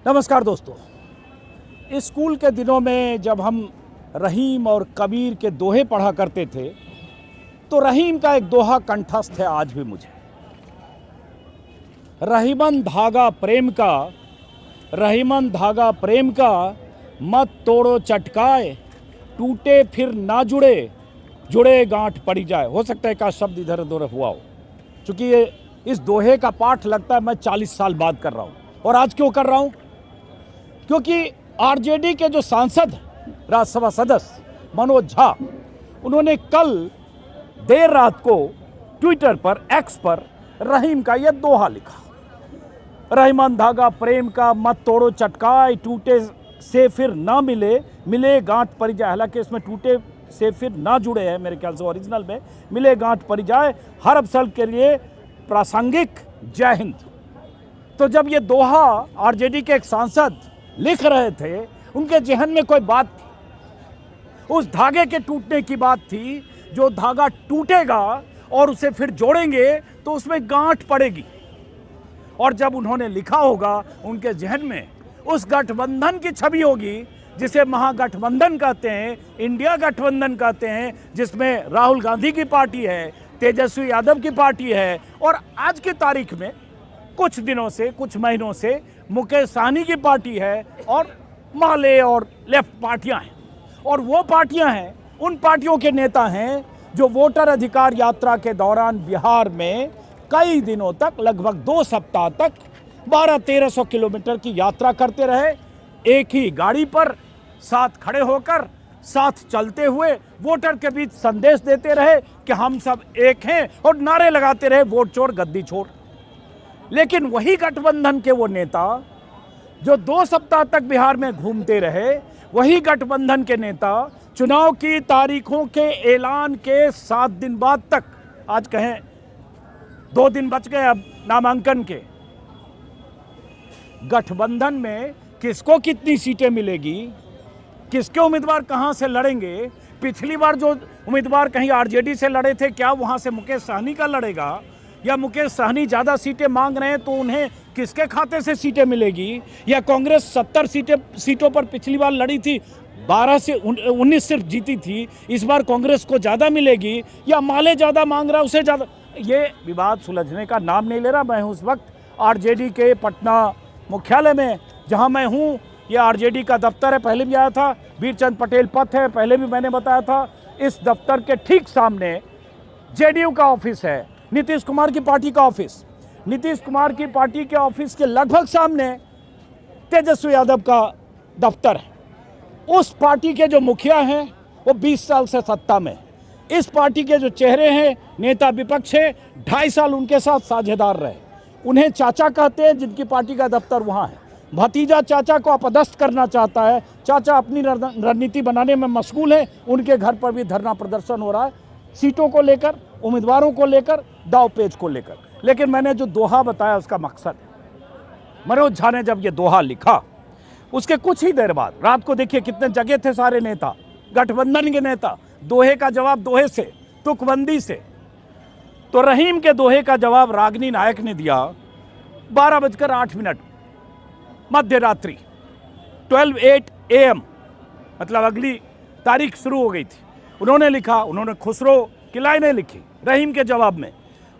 नमस्कार दोस्तों। स्कूल के दिनों में जब हम रहीम और कबीर के दोहे पढ़ा करते थे तो रहीम का एक दोहा कंठस्थ है आज भी मुझे। रहीमन धागा प्रेम का मत तोड़ो चटकाए, टूटे फिर ना जुड़े गांठ पड़ी जाए। हो सकता है का शब्द इधर उधर हुआ हो, क्योंकि ये इस दोहे का पाठ लगता है मैं 40 साल बाद कर रहा हूँ। और आज क्यों कर रहा हूँ? क्योंकि आरजेडी के जो सांसद राज्यसभा सदस्य मनोज झा, उन्होंने कल देर रात को ट्विटर पर, एक्स पर रहीम का यह दोहा लिखा। रहीमन धागा प्रेम का मत तोड़ो चटकाए, टूटे से फिर ना मिले गांठ पड़ जाए। हालांकि इसमें टूटे से फिर ना जुड़े हैं, मेरे ख्याल से ओरिजिनल में मिले गांठ पड़ जाए। हर अवसर के लिए प्रासंगिक, जय हिंद। तो जब ये दोहा आरजेडी के एक सांसद लिख रहे थे, उनके जहन में कोई बात थी, उस धागे के टूटने की बात थी। जो धागा टूटेगा और उसे फिर जोड़ेंगे तो उसमें गांठ पड़ेगी। और जब उन्होंने लिखा होगा, उनके जहन में उस गठबंधन की छवि होगी जिसे महागठबंधन कहते हैं, इंडिया गठबंधन कहते हैं, जिसमें राहुल गांधी की पार्टी है, तेजस्वी यादव की पार्टी है, और आज की तारीख में कुछ दिनों से, कुछ महीनों से मुकेश सहनी की पार्टी है, और माले और लेफ्ट पार्टियां हैं। और वो पार्टियां हैं, उन पार्टियों के नेता हैं जो वोटर अधिकार यात्रा के दौरान बिहार में कई दिनों तक, लगभग 2 सप्ताह तक 1200-1300 किलोमीटर की यात्रा करते रहे, एक ही गाड़ी पर, साथ खड़े होकर, साथ चलते हुए वोटर के बीच संदेश देते रहे कि हम सब एक हैं, और नारे लगाते रहे वोट चोर गद्दी छोड़। लेकिन वही गठबंधन के वो नेता जो 2 सप्ताह तक बिहार में घूमते रहे, वही गठबंधन के नेता चुनाव की तारीखों के ऐलान के 7 दिन बाद तक, आज कहें 2 दिन बच गए अब नामांकन के, गठबंधन में किसको कितनी सीटें मिलेगी, किसके उम्मीदवार कहां से लड़ेंगे, पिछली बार जो उम्मीदवार कहीं आरजेडी से लड़े थे, क्या वहां से मुकेश सहनी का लड़ेगा, या मुकेश सहनी ज़्यादा सीटें मांग रहे हैं तो उन्हें किसके खाते से सीटें मिलेगी, या कांग्रेस 70 सीटों पर पिछली बार लड़ी थी, 12 से 19 सिर्फ जीती थी, इस बार कांग्रेस को ज़्यादा मिलेगी, या माले ज़्यादा मांग रहा है उसे ज़्यादा। ये विवाद सुलझने का नाम नहीं ले रहा। मैं हूँ उस वक्त आरजेडी के पटना मुख्यालय में, जहाँ मैं हूँ। ये आरजेडी का दफ्तर है, पहले भी आया था, वीरचंद पटेल पथ है, पहले भी मैंने बताया था। इस दफ्तर के ठीक सामने जेडीयू का ऑफिस है, नीतीश कुमार की पार्टी का ऑफिस। नीतीश कुमार की पार्टी के ऑफिस के लगभग सामने तेजस्वी यादव का दफ्तर है। उस पार्टी के जो मुखिया हैं वो 20 साल से सत्ता में, इस पार्टी के जो चेहरे हैं, नेता विपक्ष है, 2.5 साल उनके साथ साझेदार रहे। उन्हें चाचा कहते हैं, जिनकी पार्टी का दफ्तर वहाँ है। भतीजा चाचा को अपदस्थ करना चाहता है, चाचा अपनी रणनीति बनाने में मशगूल है। उनके घर पर भी धरना प्रदर्शन हो रहा है, सीटों को लेकर, उम्मीदवारों को लेकर, दावपेच को लेकर। लेकिन मैंने जो दोहा बताया उसका मकसद है, मनोज झा ने जब ये दोहा लिखा, उसके कुछ ही देर बाद, रात को देखिए कितने जगह थे सारे नेता, गठबंधन के नेता, दोहे का जवाब दोहे से, तुकबंदी से। तो रहीम के दोहे का जवाब रागिनी नायक ने दिया 12:08 मध्य रात्रि, 12:08 AM, मतलब अगली तारीख शुरू हो गई थी। उन्होंने लिखा, उन्होंने खुसरो की लाइनें लिखी रहीम के जवाब में।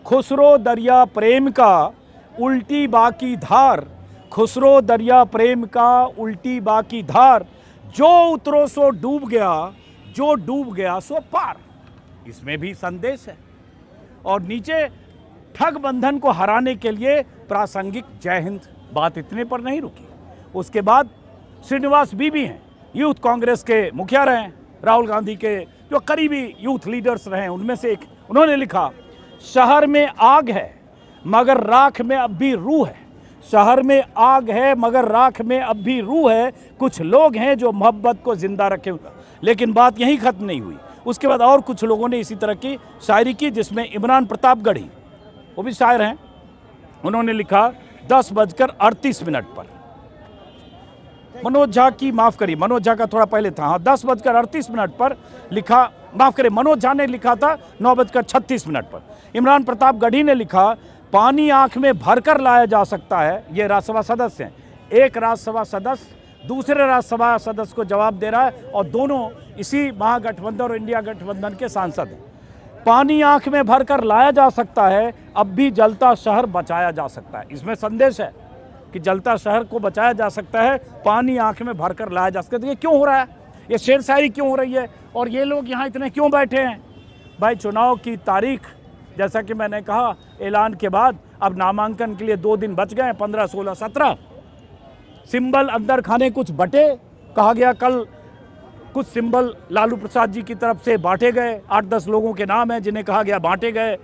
खुसरो दरिया प्रेम का उल्टी बाकी धार, खुसरो दरिया प्रेम का उल्टी बाकी धार, जो उतरो सो डूब गया, जो डूब गया सो पार। इसमें भी संदेश है। और नीचे ठग बंधन को हराने के लिए प्रासंगिक जय हिंद। बात इतने पर नहीं रुकी। उसके बाद श्रीनिवास बीबी हैं, यूथ कांग्रेस के मुखिया रहे, राहुल गांधी के जो करीबी यूथ लीडर्स रहे, उनमें से एक, उन्होंने लिखा, शहर में आग है मगर राख में अब भी रूह है। शहर में आग है मगर राख में अब भी रूह है, कुछ लोग हैं जो मोहब्बत को जिंदा रखे हुए। लेकिन बात यहीं खत्म नहीं हुई। उसके बाद और कुछ लोगों ने इसी तरह की शायरी की, जिसमें इमरान प्रतापगढ़ी, वो भी शायर हैं, उन्होंने लिखा 10:38 पर। मनोज झा की, माफ करिए, मनोज झा का थोड़ा पहले था, हाँ, 10:38 पर लिखा, माफ करिए, मनोज झा ने लिखा था 9:36 पर। इमरान प्रतापगढ़ी ने लिखा, पानी आंख में भरकर लाया जा सकता है, ये राज्यसभा सदस्य हैं, एक राज्यसभा सदस्य दूसरे राज्यसभा सदस्य को जवाब दे रहा है और दोनों इसी महागठबंधन और इंडिया गठबंधन के सांसद हैं। पानी आंख में भरकर लाया जा सकता है, अब भी जलता शहर बचाया जा सकता है। इसमें संदेश है कि जलता शहर को बचाया जा सकता है, पानी आंख में भरकर लाया जा सकता है। ये क्यों हो रहा है? ये शेरशायरी क्यों हो रही है? और ये लोग यहाँ इतने क्यों बैठे हैं? भाई चुनाव की तारीख जैसा कि मैंने कहा ऐलान के बाद अब नामांकन के लिए 2 दिन बच गए, 15, 16, 17। सिंबल अंदर खाने कुछ बटे, कहा गया कल कुछ सिंबल लालू प्रसाद जी की तरफ से बांटे गए। 8-10 लोगों के नाम हैं जिन्हें कहा गया बांटे गए।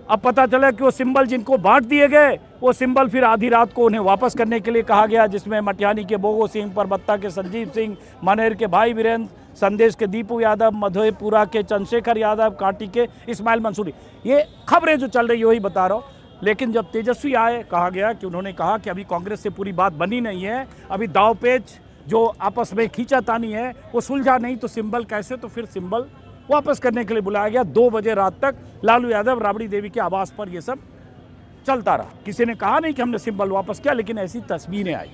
अब पता चला कि वो सिंबल जिनको बांट दिए गए वो सिंबल फिर आधी रात को उन्हें वापस करने के लिए कहा गया, जिसमें मटियानी के बोगो सिंह, परबत्ता के संजीव सिंह, मनेर के भाई वीरेंद्र, संदेश के दीपू यादव, मधेपुरा के चंद्रशेखर यादव, काटी के इस्माइल मंसूरी। ये खबरें जो चल रही है वही बता रहा हूँ। लेकिन जब तेजस्वी आए, कहा गया कि उन्होंने कहा कि अभी कांग्रेस से पूरी बात बनी नहीं है, अभी दाव पेच जो आपस में खींचातानी है वो सुलझा नहीं, तो सिंबल कैसे, तो फिर सिंबल वापस करने के लिए बुलाया गया। 2 बजे रात तक लालू यादव, राबड़ी देवी के आवास पर ये सब चलता रहा। किसी ने कहा नहीं कि हमने सिंबल वापस किया, लेकिन ऐसी तस्वीरें आई।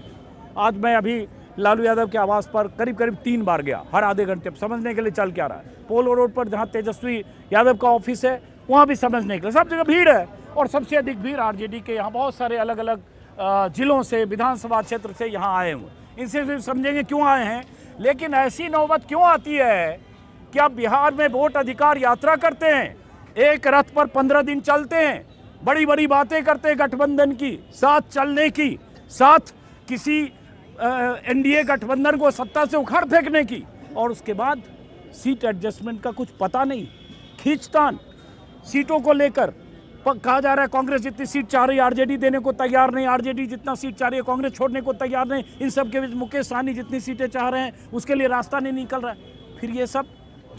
आज मैं अभी लालू यादव के आवास पर करीब 3 बार गया, हर आधे घंटे, समझने के लिए चल क्या रहा है। पोलो रोड पर जहाँ तेजस्वी यादव का ऑफिस है वहाँ भी समझने के लिए, सब जगह भीड़ है। और सबसे अधिक भीड़ आरजेडी के यहाँ बहुत सारे अलग अलग जिलों से, विधानसभा क्षेत्र से यहाँ आए हुए। इनसे फिर समझेंगे क्यों आए हैं। लेकिन ऐसी नौबत क्यों आती है कि आप बिहार में वोट अधिकार यात्रा करते हैं, एक रथ पर 15 दिन चलते हैं, बड़ी बड़ी बातें करते हैं गठबंधन की, साथ चलने की, साथ किसी एनडीए गठबंधन को सत्ता से उखाड़ फेंकने की, और उसके बाद सीट एडजस्टमेंट का कुछ पता नहीं, खींचतान सीटों को लेकर। कहा जा रहा है कांग्रेस जितनी सीट चाह रही है आरजेडी देने को तैयार नहीं, आरजेडी जितना सीट चाह रही है कांग्रेस छोड़ने को तैयार नहीं। इन सब के बीच मुकेश सहनी जितनी सीटें चाह रहे हैं उसके लिए रास्ता नहीं निकल रहा है। फिर ये सब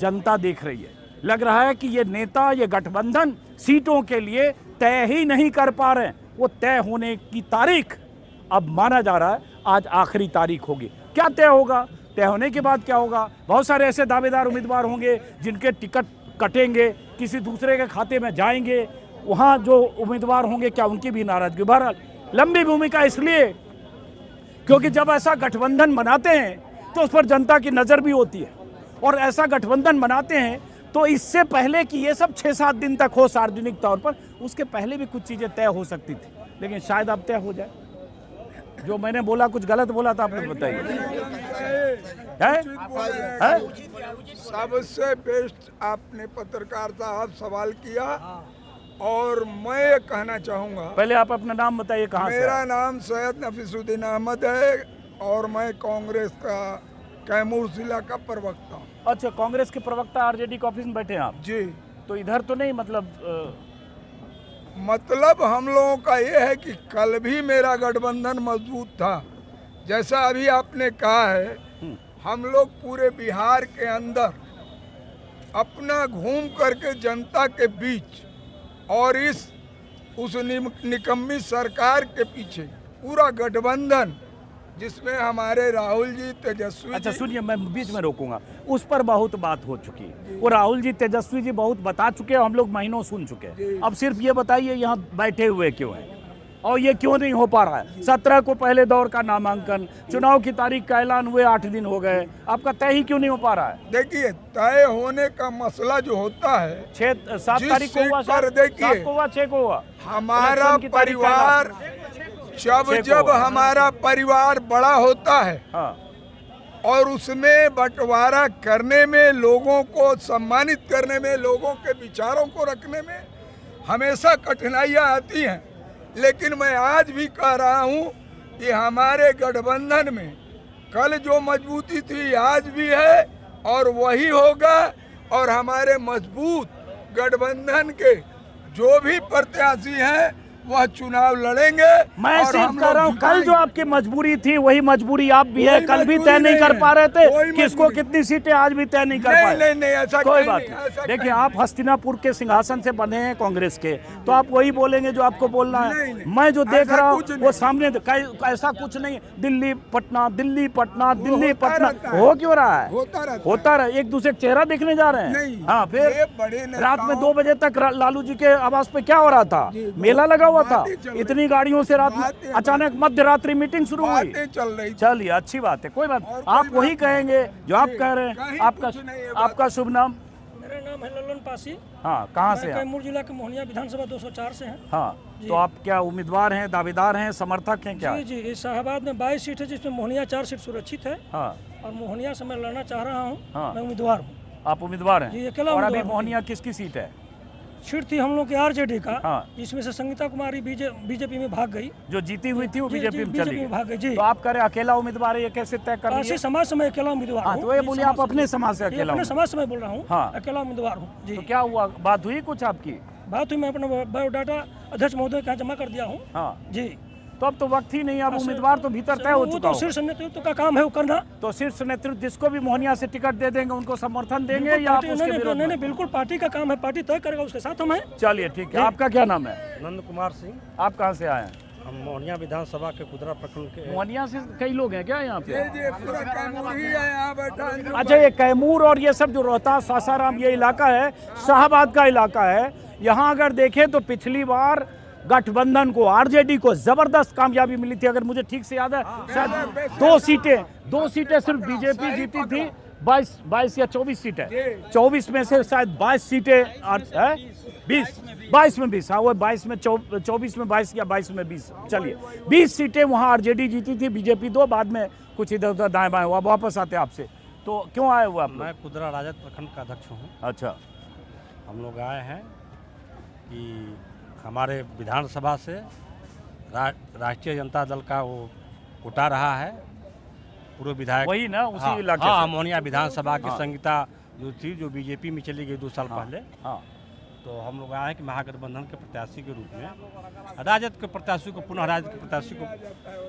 जनता देख रही है। लग रहा है कि ये नेता, ये गठबंधन सीटों के लिए तय ही नहीं कर पा रहे हैं। वो तय होने की तारीख अब माना जा रहा है आज आखिरी तारीख होगी। क्या तय होगा? तय होने के बाद क्या होगा? बहुत सारे ऐसे दावेदार उम्मीदवार होंगे जिनके टिकट कटेंगे, किसी दूसरे के खाते में जाएंगे। वहाँ जो उम्मीदवार होंगे क्या उनकी भी नाराजगी? बहरहाल लंबी भूमिका इसलिए क्योंकि जब ऐसा गठबंधन बनाते हैं तो उस पर जनता की नज़र भी होती है, और ऐसा गठबंधन बनाते हैं तो इससे पहले कि ये सब 6-7 दिन तक हो सार्वजनिक तौर पर, उसके पहले भी कुछ चीज़ें तय हो सकती थी, लेकिन शायद अब तय हो जाए। जो मैंने बोला कुछ गलत बोला था आपने बताइए। सबसे बेस्ट आपने पत्रकार साहब सवाल किया, और मैं ये कहना चाहूँगा, पहले आप अपना नाम बताइए, कहाँ से? मेरा नाम सैयद नफीसुद्दीन अहमद है और मैं कांग्रेस का कैमूर जिला का प्रवक्ता हूँ। अच्छा, कांग्रेस के प्रवक्ता आरजेडी के ऑफिस में बैठे हैं आप? जी। तो इधर तो नहीं, मतलब हम लोगों का ये है कि कल भी मेरा गठबंधन मजबूत था, जैसा अभी आपने कहा है। हम लोग पूरे बिहार के अंदर अपना घूम करके जनता के बीच और उस निकम्मी सरकार के पीछे पूरा गठबंधन, जिसमें हमारे राहुल जी, तेजस्वी। अच्छा सुनिए, मैं बीच में रोकूंगा, उस पर बहुत बात हो चुकी है। वो राहुल जी, तेजस्वी जी बहुत बता चुके हैं, हम लोग महीनों सुन चुके हैं। अब सिर्फ ये बताइए यहाँ बैठे हुए क्यों हैं और ये क्यों नहीं हो पा रहा है? 17 को पहले दौर का नामांकन, चुनाव की तारीख का ऐलान हुए 8 दिन हो गए, आपका तय ही क्यों नहीं हो पा रहा है? देखिए, तय होने का मसला जो होता है 7 तारीख को हुआ, 7 को हुआ, 6 को हुआ। हमारा परिवार जब हमारा परिवार बड़ा होता है, हाँ, और उसमें बंटवारा करने में, लोगों को सम्मानित करने में, लोगों के विचारों को रखने में हमेशा कठिनाइयाँ आती हैं। लेकिन मैं आज भी कह रहा हूँ कि हमारे गठबंधन में कल जो मजबूती थी आज भी है और वही होगा, और हमारे मजबूत गठबंधन के जो भी प्रत्याशी हैं वह चुनाव लड़ेंगे। मैं सिर्फ कह रहा हूँ, कल जो आपकी मजबूरी थी वही मजबूरी आप भी है। कल भी तय नहीं कर पा रहे थे किसको कितनी सीटें, आज भी तय नहीं कर पाए। नहीं, ऐसा कोई बात नहीं। देखिए, आप हस्तिनापुर के सिंहासन से बने हैं कांग्रेस के, तो आप वही बोलेंगे जो आपको बोलना है। मैं जो देख रहा हूँ वो सामने ऐसा कुछ नहीं। दिल्ली पटना, दिल्ली पटना, दिल्ली पटना हो क्यों रहा है? होता रहा। एक दूसरे का चेहरा देखने जा रहे हैं। हाँ, फिर रात में 2 बजे तक लालू जी के आवास पे क्या हो रहा था? मेला लगा हुआ था? बातें चल रही। इतनी गाड़ियों से रात बातें- में अचानक मध्य रात्रि मीटिंग शुरू हुई। बातें चल रही थी। चलिए, अच्छी बात है, कोई बात। और आप कोई वही बात कहेंगे जो आप कह रहे हैं। कहीं आपका कुछ नहीं है, आपका शुभ नाम? मेरा नाम है ललन पासी। हाँ, कहाँ से मैं हैं? कैमूर जिला के मोहनिया विधानसभा 204 से हैं। हाँ, तो आप क्या उम्मीदवार हैं, दावेदार हैं, समर्थक हैं क्या? जी जी, इस शाहबाद में 22 सीट है जिसमें मोहनिया 4 सीट सुरक्षित है हाँ, और मोहनिया से मैं लड़ना चाह रहा हूँ। हाँ। मैं उम्मीदवार हूँ। आप उम्मीदवार जी, हैं। अकेला और अभी उम्मीदवार हूँ। मोहनिया किसकी सीट है? सीट थी हम लोग के आरजेडी का, हाँ। जिसमें से संगीता कुमारी बीजेपी में भाग गई। जो जीती हुई थी वो जी, बीजेपी जी, में बीजेपी चली में भाग गई, गई। जी। तो आप कह रहे हैं अकेला उम्मीदवार है, ये कैसे तय कर काशी लिए? समाज से मैं अकेला उम्मीदवार हाँ, हूँ। तो ये जी, बोलिए समाज आप अपने समाज से जी, अकेला अपने हूँ। समाज से मैं बोल रहा हूँ। हाँ। अकेला उम्मीदवार हूँ जी। तो क्या हुआ, बात हुई कुछ आपकी? बात हुई, मैं अपना बायोडाटा अध्यक्ष महोदय के यहाँ जमा कर दिया हूँ। हाँ, जी। तो अब तो वक्त ही नहीं, अब उम्मीदवार तो भीतर तय हो वो चुका तो होगा। शीर्ष नेतृत्व का काम है वो करना। तो शीर्ष नेतृत्व जिसको भी मोहनिया से टिकट दे देंगे उनको समर्थन देंगे या आप पार्टी- उसके नहीं, विरोध नहीं, में? नहीं, बिल्कुल पार्टी का काम है, पार्टी तय करेगा, उसके साथ हम हैं। चलिए, ठीक है। आपका क्या नाम है? नंद कुमार सिंह। आप कहाँ से आए हैं? हम मोहनिया विधानसभा के कुदरा प्रखंड के मोहनिया से कई लोग हैं क्या यहाँ पे? ये पूरा कैमूर ही है यहाँ बैठा अंजुम अच्छा, ये कैमूर और ये सब जो रोहतास, सासाराम, ये इलाका है शाहबाद का इलाका है। यहाँ अगर देखें तो पिछली बार गठबंधन को, आरजेडी को जबरदस्त कामयाबी मिली थी। अगर मुझे ठीक से याद है, शायद दो सीटें सिर्फ बीजेपी जीती थी। 22 या 24 सीटें, 24 में से शायद 22 सीटें 22 में 20, हाँ वो 22 में 24 में 22 या 22 में 20, चलिए 20 सीटें वहाँ आरजेडी जीती थी, बीजेपी 2, बाद में कुछ इधर उधर दाएं बाएं हुआ। वापस आते हैं आपसे, तो क्यों आए हुए आप लोग? मैं कुदरा राजद प्रखंड का अध्यक्ष हूँ। अच्छा, हम लोग आए हैं कि हमारे विधानसभा से राष्ट्रीय जनता दल का वो कोटा रहा है, पूर्व विधायक वही ना, उसी हाँ, इलाके हाँ, से। मोहनिया विधानसभा की हाँ। संगीता जो थी, जो बीजेपी में चली गई 2 साल पहले। हाँ, तो हम लोग आए हैं कि महागठबंधन के प्रत्याशी के रूप में राजद के प्रत्याशी को, पुनः राजद के प्रत्याशी को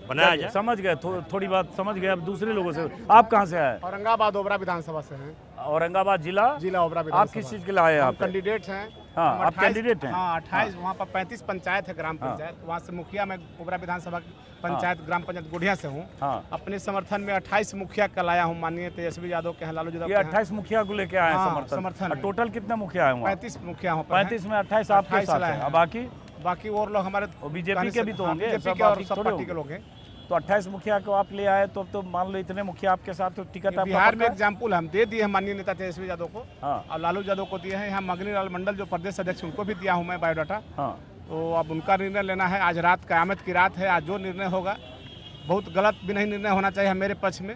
बनाया जाए। समझ गए, थोड़ी बात समझ गए। अब दूसरे लोगों से, आप कहाँ से आए? औरंगाबाद ओबरा विधानसभा से हैं। औरंगाबाद जिला ओबरा आप विधानसभा। किस चीज़ के लिए आए हैं? हम आप कैंडिडेट हैं। हाँ, हम आप 28 कैंडिडेट हैं। हाँ, 28 वहाँ पर 35 पंचायत है, ग्राम पंचायत। वहाँ से मुखिया, मैं ओबरा विधानसभा की पंचायत ग्राम पंचायत गुड़िया से हूँ। हाँ, अपने समर्थन में 28 मुखिया कल आया हूँ, माननीय तेजस्वी यादव के हैं, लालू यादव ये के हैं। 28 मुखिया को लेके आए हैं हाँ, समर्थन। समर्थन और में। टोटल कितने मुखिया आए वहाँ? 35 मुखिया हूँ। 35 में 28 आपके 28 साथ लाए हैं, हैं। और बाकी बाकी और लोग हमारे और बीजेपी के भी तो होंगे, बीजेपी सब के और बाकी सब थोड़े पार्टी के होंगे। लोग हैं। तो 28 मुखिया को आप ले आए, तो मान लो इतने मुखिया आपके साथ, तो टिकट आपका बिहार में पक्का है? एग्जाम्पल हम दे दिए हैं माननीय नेता तेजस्वी यादव को हाँ, और लालू यादव को दिए हैं। यहाँ मगनी लाल मंडल जो प्रदेश अध्यक्ष, उनको भी दिया हूँ मैं बायोडाटा। हाँ, तो अब उनका निर्णय लेना है। आज रात क़यामत की रात है, आज जो निर्णय होगा, बहुत गलत भी नहीं निर्णय होना चाहिए मेरे पक्ष में।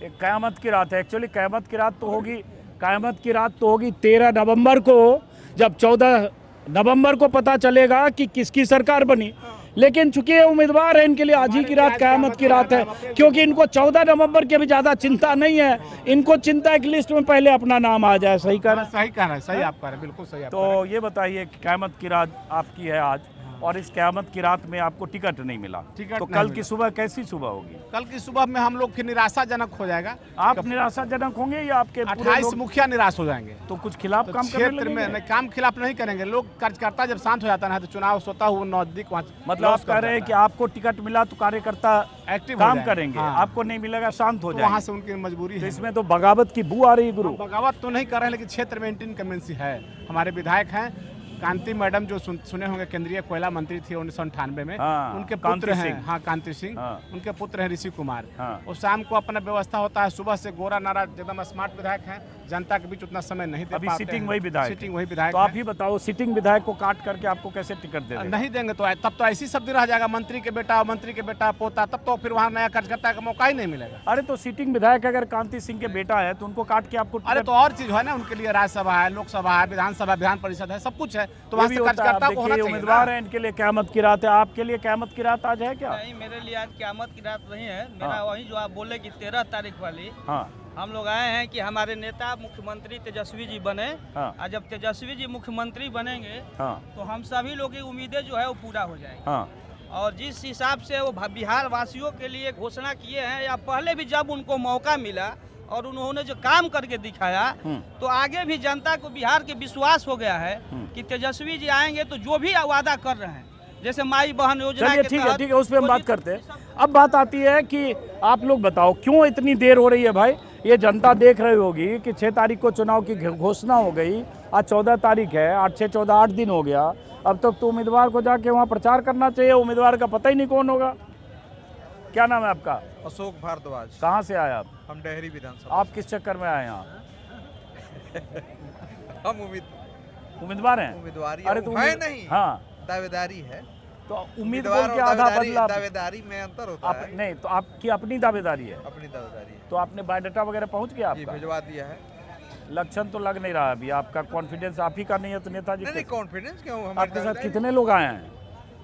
एक क़यामत की रात है। एक्चुअली क़यामत की रात तो होगी, क़यामत की रात तो होगी 13 नवंबर को, जब 14 नवंबर को पता चलेगा कि किसकी सरकार बनी। लेकिन चूंकि ये उम्मीदवार है, इनके लिए आज ही की रात क़यामत की रात है, क्योंकि इनको 14 नवंबर की भी ज़्यादा चिंता नहीं है। इनको चिंता है कि लिस्ट में पहले अपना नाम आ जाए। सही कह रहे हैं? सही कह रहे हैं, सही आप कह रहे हैं, बिल्कुल सही आप कह रहे तो ये बताइए कि क़यामत की रात आपकी है आज, और इस क़यामत की रात में आपको टिकट नहीं मिला, टिकट तो नहीं कल मिला। की सुबह कैसी सुबह होगी? हैं। कल की सुबह में हम लोग फिर निराशाजनक हो जाएगा। आप निराशाजनक होंगे या आपके पूरे 28 लोग मुखिया निराश हो जाएंगे। तो कुछ खिलाफ तो काम करने क्षेत्र में लगेंगे? नहीं, काम खिलाफ नहीं करेंगे लोग। कार्यकर्ता जब शांत हो जाता है तो चुनाव स्वतः हुआ नजदीक, वहाँ मतलब आप कह रहे हैं कि आपको टिकट मिला तो कार्यकर्ता एक्टिव हो काम जाएंगे। करेंगे, हाँ। आपको नहीं मिलेगा शांत हो तो वहाँ जाएंगे। से उनकी मजबूरी तो है। इसमें तो बगावत की बू आ रही है गुरु। बगावत तो नहीं कर रहे हैं, लेकिन क्षेत्र में एंटी इनकम्बेंसी है। हमारे विधायक हैं कांति मैडम, जो सुने होंगे, केंद्रीय कोयला मंत्री थी 1998 में। हाँ, उनके कांति पुत्र हैं, सिंह। हाँ कांति सिंह। हाँ। उनके पुत्र हैं ऋषि कुमार। हाँ। और शाम को अपना व्यवस्था होता है, सुबह से गोरा नारा, एकदम स्मार्ट विधायक हैं, जनता के बीच उतना समय नहीं दे अभी पाते सिटिंग हैं। वही विधायक है। सिटिंग वही विधायक तो आप हैं। ही बताओ, सिटिंग विधायक को काट करके आपको कैसे टिकट दे देंगे? नहीं देंगे तो तब तो ऐसी शब्द रह जाएगा, मंत्री के बेटा, मंत्री के बेटा, पोता, तब तो फिर वहाँ नया कार्यकर्ता का मौका ही नहीं मिलेगा। अरे तो सिटिंग विधायक अगर कांति सिंह के बेटा है तो उनको काट के आपको अरे टिकट- तो और चीज है ना, उनके लिए राज्यसभा है, लोकसभा है, विधानसभा, विधान परिषद है, सब कुछ है। तो ये वहाँ भी से होता है। कार्यकर्ता आप को होना देखिए, चाहिए उम्मीदवार ना। है, इनके लिए क़यामत की रात है। आपके लिए क़यामत की रात आज है क्या? नहीं, मेरे लिए आज क़यामत की रात नहीं है। मेरा हाँ। वही जो आप बोले कि 13 तारीख वाली, हाँ, हम लोग आए हैं कि हमारे नेता मुख्यमंत्री तेजस्वी जी बने। हाँ। और जब तेजस्वी जी मुख्यमंत्री बनेंगे हाँ, तो हम सभी लोग की उम्मीदें जो है वो पूरा हो जाएगी। हाँ, और जिस हिसाब से वो बिहार वासियों के लिए घोषणा किए हैं, या पहले भी जब उनको मौका मिला और उन्होंने जो काम करके दिखाया, तो आगे भी जनता को बिहार के विश्वास हो गया है कि तेजस्वी जी आएंगे तो जो भी वादा कर रहे हैं, जैसे माई बहन योजना चलिए के ठीक है, तहत, ठीक है, उस पर हम तो बात करते हैं। अब बात आती है कि आप लोग बताओ क्यों इतनी देर हो रही है भाई? ये जनता देख रही होगी कि 6 तारीख को चुनाव की घोषणा हो गई, आज 14 तारीख है, 8 से 14 8 दिन हो गया। अब तक तो उम्मीदवार को जाके वहाँ प्रचार करना चाहिए, उम्मीदवार का पता ही नहीं कौन होगा। क्या नाम है आपका? अशोक भारद्वाज। कहाँ से आए आप? हम डेहरी विधानसभा। आप किस चक्कर में आए यहाँ? हम उम्मीदवार हैं? उम्मीदवारी अरे तो है नहीं, हाँ दावेदारी है। तो उम्मीद बोल के आधा बदला। दावेदारी में अंतर होता है। नहीं तो आपकी अपनी दावेदारी है? अपनी दावेदारी है। तो आपने बायोडाटा वगैरह पहुँच गया जी, आपका? भिजवा दिया है। लक्षण तो लग नहीं रहा अभी, आपका कॉन्फिडेंस आप ही का नहीं है तो नेताजी नहीं, कॉन्फिडेंस क्यों? आपके साथ कितने लोग आए हैं?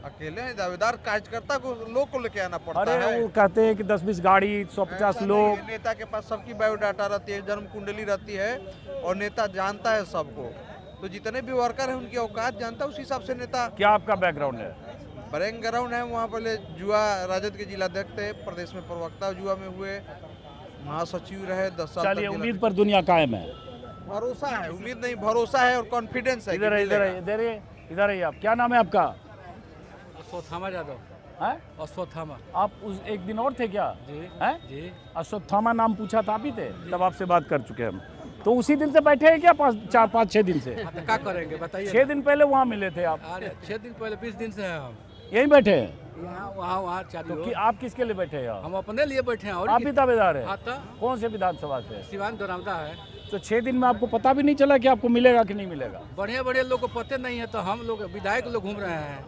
अकेले हैं, दावेदार कार्यकर्ता को लोग को लेके आना पड़ता अरे है। वो कहते हैं कि 10-20 गाड़ी, 150 ऐसा लोग। नहीं है, नेता के पास सबकी बायोडाटा रहती है, जन्म कुंडली रहती है और नेता जानता है सबको। तो जितने भी वर्कर हैं उनकी औकात जानता है, उस हिसाब से नेता। क्या आपका बैकग्राउंड है? बैकग्राउंड है, वहाँ पहले जुआ राजद के जिलाध्यक्ष थे, प्रदेश में प्रवक्ता जुआ में हुए, महासचिव रहे 10 साल। चलिए, उम्मीद पर दुनिया कायम है। भरोसा है, उम्मीद नहीं भरोसा है और कॉन्फिडेंस है। इधर आइए आप। क्या नाम है आपका? अश्वत्थामा यादव। हैं? अश्वत्थामा। आप उस एक दिन और थे क्या? जी हैं? जी। अश्वत्थामा नाम पूछा था, आप ही थे? तब आपसे बात कर चुके हम। तो उसी दिन से बैठे हैं क्या? 4-5-6 दिन से? तो क्या करेंगे बताइए। 6 दिन पहले वहाँ मिले थे आप? अरे 6 दिन पहले, 20 दिन से हैं हम यहीं बैठे हैं? यहाँ वहाँ तो चारों। कि आप किसके लिए बैठे हैं? हम अपने लिए बैठे हैं। और आप भी दावेदार हैं? हाँ तो कौन से विधानसभा से? सिवान दौरावदा है। तो 6 दिन में आपको पता भी नहीं चला कि आपको मिलेगा कि नहीं मिलेगा? बढ़िया बढ़िया लोग को पते नहीं है, तो हम लोग विधायक लोग घूम रहे हैं।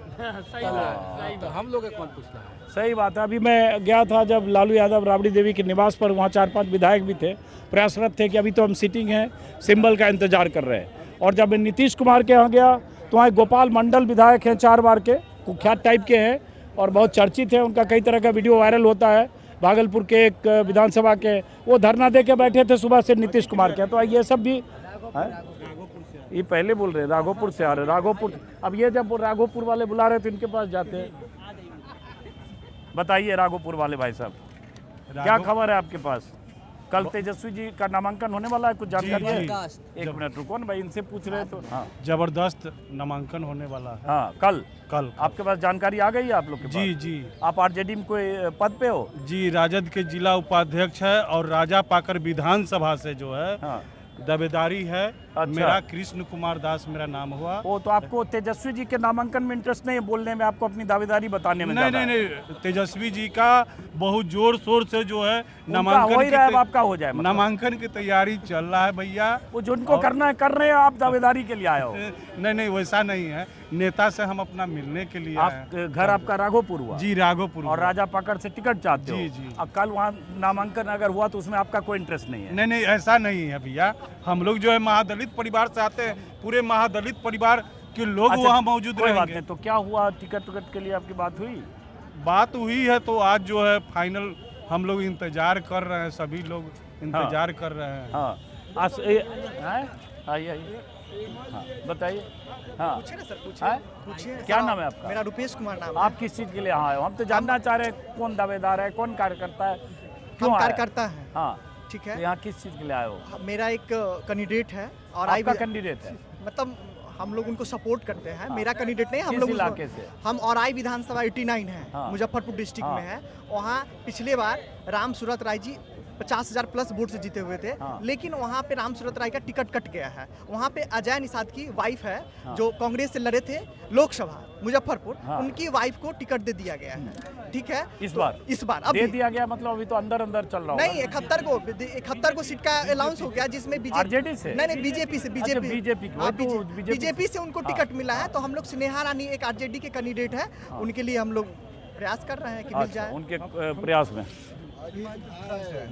तो हम लोग कौन पूछ रहा है? सही बात है। अभी मैं गया था जब लालू यादव राबड़ी देवी के निवास पर, वहाँ 4-5 विधायक भी थे, प्रयासरत थे कि अभी तो हम सिटिंग हैं, सिंबल का इंतजार कर रहे हैं। और जब मैं नीतीश कुमार के यहाँ गया तो वहाँ गोपाल मंडल विधायक हैं, 4 बार के, कुख्यात टाइप के हैं और बहुत चर्चित है। उनका कई तरह का वीडियो वायरल होता है। भागलपुर के एक विधानसभा के वो धरना दे के बैठे थे सुबह से नीतीश कुमार के। तो ये सब भी है? ये पहले बोल रहे राघोपुर से आ रहे, राघोपुर। अब ये जब राघोपुर वाले बुला रहे तो इनके पास जाते हैं। बताइए राघोपुर वाले भाई साहब, क्या खबर है आपके पास? कल तेजस्वी जी का नामांकन होने वाला है, कुछ जानकारी है? एक मिनट रुको ना भाई, इनसे पूछ रहे तो। हाँ, जबरदस्त नामांकन होने वाला है। हाँ, कल आपके पास जानकारी आ गई है आप लोग के पास? जी जी। आप आरजेडी में कोई पद पे हो? जी, राजद के जिला उपाध्यक्ष है और राजा पाकर विधानसभा से जो है हाँ। दावेदारी है। अच्छा। मेरा कृष्ण कुमार दास मेरा नाम हुआ। वो तो आपको तेजस्वी जी के नामांकन में इंटरेस्ट नहीं है, बोलने में, आपको अपनी दावेदारी बताने में? नहीं, तेजस्वी जी का बहुत जोर शोर से जो है नामांकन हो ही रहा है, आपका हो जाए मतलब। नामांकन की तैयारी चल रहा है भैया। वो जिनको करना है कर रहे हैं, आप दावेदारी के लिए आए हो? नहीं, वैसा नहीं है। नेता से हम अपना मिलने के लिए आए हैं। घर आपका राघोपुर हुआ? जी, राघोपुर। और राजा पाकर से टिकट चाहते हो? जी जी। अब कल वहाँ नामांकन अगर हुआ तो उसमें आपका कोई इंटरेस्ट नहीं है? नहीं, ऐसा नहीं है भैया। हम लोग जो है महादलित परिवार से आते हैं, पूरे महादलित परिवार के लोग वहाँ मौजूद कोई बात रहेंगे। नहीं। तो क्या हुआ, टिकट के लिए आपकी बात हुई? बात हुई है तो आज जो है फाइनल हम लोग इंतजार कर रहे हैं, सभी लोग इंतजार कर रहे हैं। हाँ, आइए। हाँ, बताइए। हाँ, पूछिए। क्या नाम है आपका? मेरा रुपेश कुमार नाम है। आप किस चीज़ के लिए आए हो? हम तो जानना चाह रहे हैं कौन दावेदार है, कौन कार्यकर्ता है, क्यों कार्यकर्ता है। हाँ, ठीक है। यहाँ किस चीज़ के लिए आए हो? मेरा एक कैंडिडेट है और आपका कैंडिडेट है? मतलब हम लोग उनको सपोर्ट करते हैं। मेरा कैंडिडेट नहीं, हम किस लोग इलाके से? हम और विधानसभा 89 है, मुजफ्फरपुर डिस्ट्रिक्ट में है। वहाँ पिछले बार राम सूरत राय जी 50,000 प्लस वोट से जीते हुए थे। लेकिन वहाँ पे राम सूरत राय का टिकट कट गया है। वहाँ पे अजय निषाद की वाइफ है, जो कांग्रेस से लड़े थे लोकसभा मुजफ्फरपुर, उनकी वाइफ को टिकट दे दिया गया है। ठीक है, इस बार अब दे दिया गया, मतलब अभी तो अंदर चल रहा नहीं। 71 को सीट का अनाउंस हो गया, जिसमें आरजेडी से नहीं, बीजेपी से। बीजेपी से उनको टिकट मिला है। तो हम लोग स्नेहा रानी एक आरजेडी के कैंडिडेट है, उनके लिए हम लोग प्रयास कर रहे हैं कि मिल जाए। उनके प्रयास में।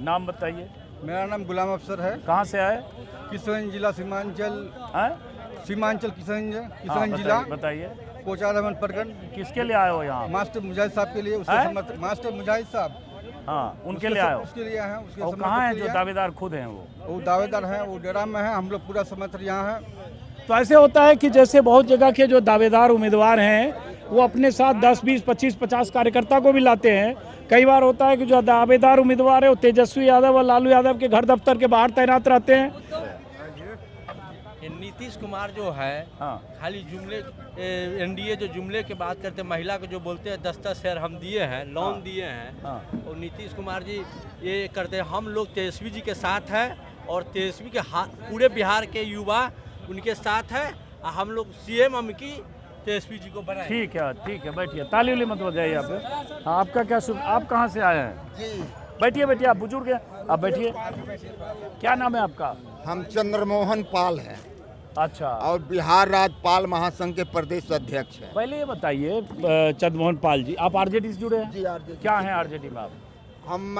नाम बताइए। मेरा नाम गुलाम अफसर है। कहाँ से आए? किशनगंज जिला, सीमांचल किशनगंज जिला। बताइए। कोचार अहमद प्रखंड। किसके लिए आए हो यहाँ? मास्टर मुजाहिद साहब के लिए, उसके समर्थक मास्टर मुजाहिद साहब। हाँ, उनके लिए आए हो? उसके लिए हैं। उसके और कहाँ है जो दावेदार खुद हैं? वो दावेदार हैं, वो डेरा में हैं। हम लोग पूरा समर्थक यहाँ हैं। तो ऐसे होता है कि जैसे बहुत जगह के जो दावेदार उम्मीदवार हैं वो अपने साथ 10, 20, 25, 50 कार्यकर्ता को भी लाते हैं। कई बार होता है कि जो दावेदार उम्मीदवार है वो तेजस्वी यादव और लालू यादव के घर दफ्तर के बाहर तैनात रहते हैं। नीतीश कुमार जो है खाली जुमले, एनडीए जो जुमले की बात करते हैं, महिला को जो बोलते हैं 10-10 शेयर हम दिए हैं, लोन दिए हैं, और नीतीश कुमार जी ये करते हैं। हम लोग तेजस्वी जी के साथ हैं और तेजस्वी के पूरे बिहार के युवा उनके साथ है। हम लोग सीएम की तेजस्वी जी को बनाए। ठीक है, बैठिए, ताली उली मत बजाइए आप। हाँ, आपका क्या शुभ, आप कहाँ से आए हैं? जी बैठिए, आप बुजुर्ग हैं, आप बैठिए। क्या नाम है आपका? हम चंद्रमोहन पाल हैं। अच्छा, और बिहार राज्य पाल महासंघ के प्रदेश अध्यक्ष हैं। पहले ये बताइए चंद्रमोहन पाल जी, आप आरजेडी से जुड़े हैं? जी आरजेडी। क्या है आरजेडी में आप? हम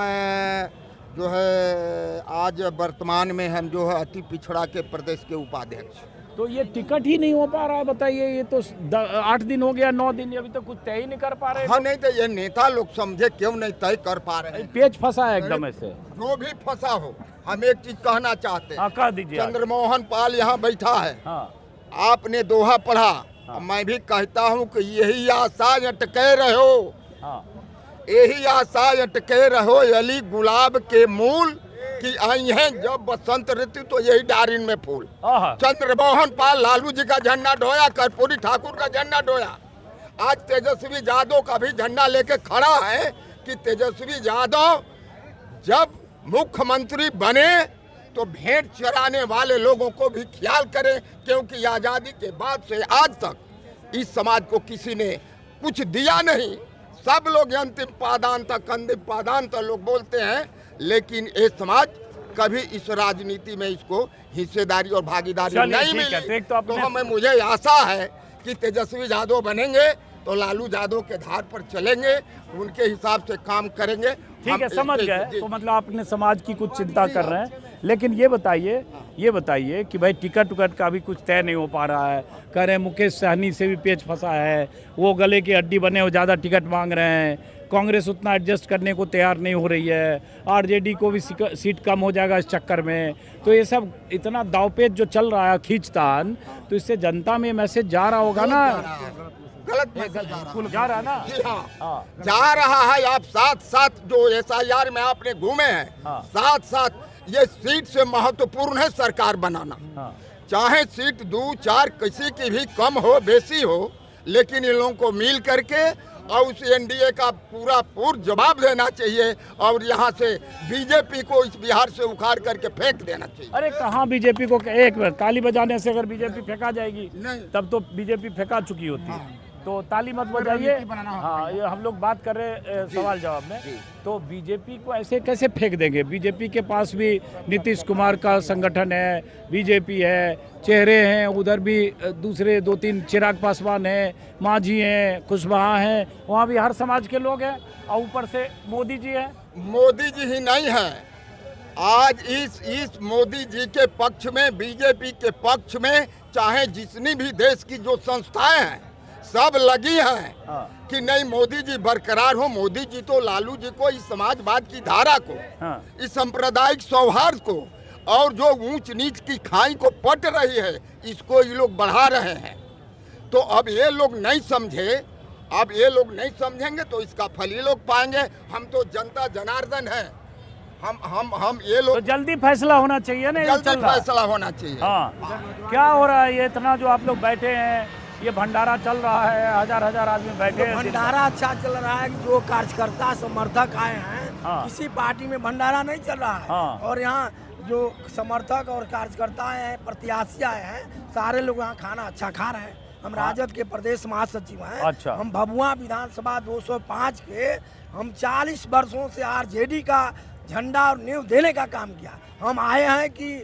जो है आज वर्तमान में हम जो है अति पिछड़ा के प्रदेश के उपाध्यक्ष। तो ये टिकट ही नहीं हो पा रहा है, बताइए। ये तो 8 दिन हो गया, 9 दिन, अभी तक कुछ तय ही नहीं कर पा रहे। हाँ, नहीं तो ये नेता लोग समझे क्यों नहीं तय कर पा रहे हैं? पेच फंसा है एकदम ऐसे। जो भी फंसा हो, हम एक चीज कहना चाहते हैं। कह दीजिए। चंद्रमोहन पाल यहाँ बैठा है। हाँ। आपने दोहा पढ़ा। हाँ। मैं भी कहता हूँ कि यही आशा अटके रहो। हाँ। यही आशा अटके रहो अली गुलाब के मूल कि आई है जब बसंत ऋतु तो यही डारिन में फूल। चंद्रमोहन पाल लालू जी का झंडा ढोया, कर्पूरी ठाकुर का झंडा ढोया। आज तेजस्वी यादव का भी झंडा लेके खड़ा है कि तेजस्वी यादव जब मुख्यमंत्री बने तो भेंट चराने वाले लोगों को भी ख्याल करें, क्योंकि आज़ादी के बाद से आज तक इस समाज को किसी ने कुछ दिया नहीं। सब लोग अंतिम पादान तक, अंतिम पादान तक लोग बोलते हैं, लेकिन ये समाज कभी इस राजनीति में इसको हिस्सेदारी और भागीदारी नहीं मिली। तो हमें मुझे आशा है कि तेजस्वी यादव बनेंगे तो लालू यादव के धार पर चलेंगे, उनके हिसाब से काम करेंगे। ठीक है, समझ गए। तो मतलब आपने समाज की कुछ चिंता कर रहे हैं, लेकिन ये बताइए कि भाई टिकट उकट का भी कुछ तय नहीं हो पा रहा है। कह रहे हैं मुकेश सहनी से भी पेच फंसा है, वो गले की हड्डी बने, वो ज़्यादा टिकट मांग रहे हैं। कांग्रेस उतना एडजस्ट करने को तैयार नहीं हो रही है, आरजेडी को भी सीट कम हो जाएगा इस चक्कर में। तो ये सब इतना दावपेच जो चल रहा है, खींचतान, तो इससे जनता में मैसेज जा रहा होगा ना? गलत मैसेज जा रहा है ना? जी हाँ, जा रहा है। आप साथ जो SIR में आपने घूमे हैं, साथ ये सीट से महत्वपूर्ण है सरकार बनाना। चाहे सीट 2-4 किसी की भी कम हो बेसी हो, लेकिन इन लोगों को मिल करके और उस NDA का पूरा जवाब देना चाहिए और यहाँ से बीजेपी को इस बिहार से उखाड़ करके फेंक देना चाहिए। अरे कहाँ बीजेपी को, एक मिनट, ताली बजाने से अगर बीजेपी फेंका जाएगी तब तो बीजेपी फेंका चुकी होती है। तो ताली मत बजाइए। हाँ, ये हम लोग बात कर रहे सवाल जवाब में। तो बीजेपी को ऐसे कैसे फेंक देंगे? बीजेपी के पास भी नीतीश कुमार का संगठन है, बीजेपी है, चेहरे हैं, उधर भी दूसरे 2-3 चिराग पासवान हैं, मांझी हैं, कुशवाहा हैं, वहाँ भी हर समाज के लोग हैं, और ऊपर से मोदी जी हैं। मोदी जी ही नहीं है, आज इस मोदी जी के पक्ष में, बीजेपी के पक्ष में, चाहे जितनी भी देश की जो संस्थाएं हैं सब लगी हैं कि नहीं मोदी जी बरकरार हो। मोदी जी तो लालू जी को, इस समाजवाद की धारा को, इस सांप्रदायिक सौहार्द को और जो ऊंच नीच की खाई को पट रही है, इसको ये लोग बढ़ा रहे हैं। तो अब ये लोग नहीं समझेंगे तो इसका फल ये लोग पाएंगे। हम तो जनता जनार्दन है, हम ये लोग, तो जल्दी फैसला होना चाहिए ना? जल्दी फैसला होना चाहिए। हाँ, क्या हो रहा है? ये इतना जो आप लोग बैठे हैं, ये भंडारा चल रहा है, हजार आदमी बैठे हैं। भंडारा अच्छा चल रहा है। जो कार्यकर्ता समर्थक आए हैं, किसी पार्टी में भंडारा नहीं चल रहा है। और यहाँ जो समर्थक और कार्यकर्ता हैं, प्रत्याशी आए हैं, सारे लोग यहाँ खाना अच्छा खा रहे हैं। हम राजद के प्रदेश महासचिव हैं। अच्छा। हम भभुआ विधानसभा 205 के, हम 40 वर्षों से आरजेडी का झंडा और नींव देने का काम किया। हम आए हैं कि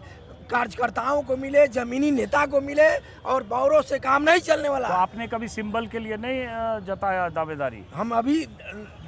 कार्यकर्ताओं को मिले, जमीनी नेता को मिले, और बौरों से काम नहीं चलने वाला। तो आपने कभी सिंबल के लिए नहीं जताया दावेदारी? हम अभी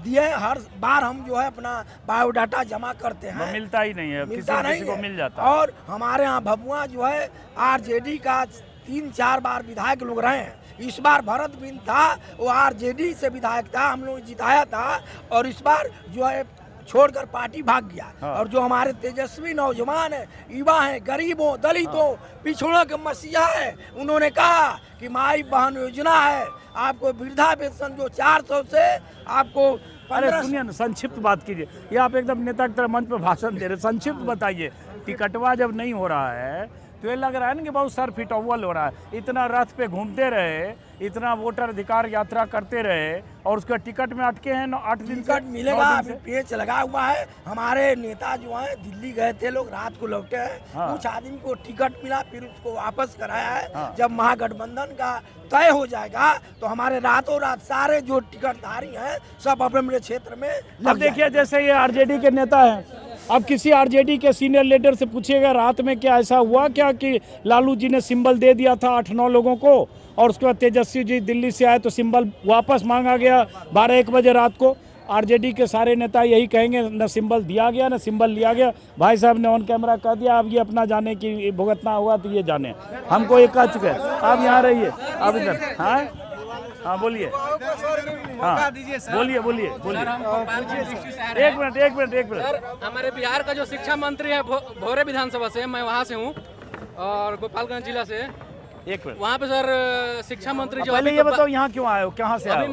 दिए, हर बार हम जो है अपना बायोडाटा जमा करते हैं, मिलता ही नहीं है, किसी को मिल जाता। और हमारे यहाँ भभुआ जो है आरजेडी का 3-4 बार विधायक लोग रहे हैं। इस बार भरत बिन था, वो आरजेडी से विधायक था, हम लोग जिताया था, और इस बार जो है छोड़कर पार्टी भाग गया। और जो हमारे तेजस्वी नौजवान है, युवा है, गरीबों, दलितों, पिछड़ों के मसीहा है, उन्होंने कहा कि माई बहन योजना है, आपको वृद्धा पेंशन जो 400 से आपको। अरे सुनिए ना, संक्षिप्त बात कीजिए। ये आप एकदम नेता की तरह मंच पर भाषण दे रहे, संक्षिप्त बताइए। टिकटवा जब नहीं हो रहा है तो ये लग रहा है ना कि बहुत सर फिटौवल हो रहा है। इतना रथ पे घूमते रहे, इतना वोटर अधिकार यात्रा करते रहे और उसके टिकट में अटके हैं 8 दिन टिकट मिलेगा। अभी पेच लगा हुआ है। हमारे नेता जो हैं दिल्ली गए थे लोग, रात को लौटे हैं। कुछ आदमी को टिकट मिला, फिर उसको वापस कराया है। जब महागठबंधन का तय हो जाएगा तो हमारे रातों रात सारे जो टिकटधारी हैं सब अपने अपने क्षेत्र में अब देखिए, जैसे ये आरजेडी के नेता हैं, अब किसी आरजेडी के सीनियर लीडर से पूछिएगा रात में क्या ऐसा हुआ क्या कि लालू जी ने सिंबल दे दिया था 8-9 लोगों को और उसके बाद तेजस्वी जी दिल्ली से आए तो सिंबल वापस मांगा गया 12-1 बजे रात को। आरजेडी के सारे नेता यही कहेंगे, न सिंबल दिया गया न सिंबल लिया गया। भाई साहब ने ऑन कैमरा कह दिया, अब ये अपना जाने की भुगतना हुआ तो ये जाने, हमको ये कह चुके हैं। आप यहाँ रहिए, आप इधर। हाँ बोलिए, हाँ बोलिए बोलिए बोलिए। एक मिनट। हमारे बिहार का जो शिक्षा मंत्री है भोरे विधानसभा से, मैं वहाँ से हूँ और गोपालगंज जिला से। एक मिनट, वहाँ पे सर शिक्षा मंत्री जो पहले ये बताओ यहाँ क्यों आए हो, कहाँ से आए हो? अभी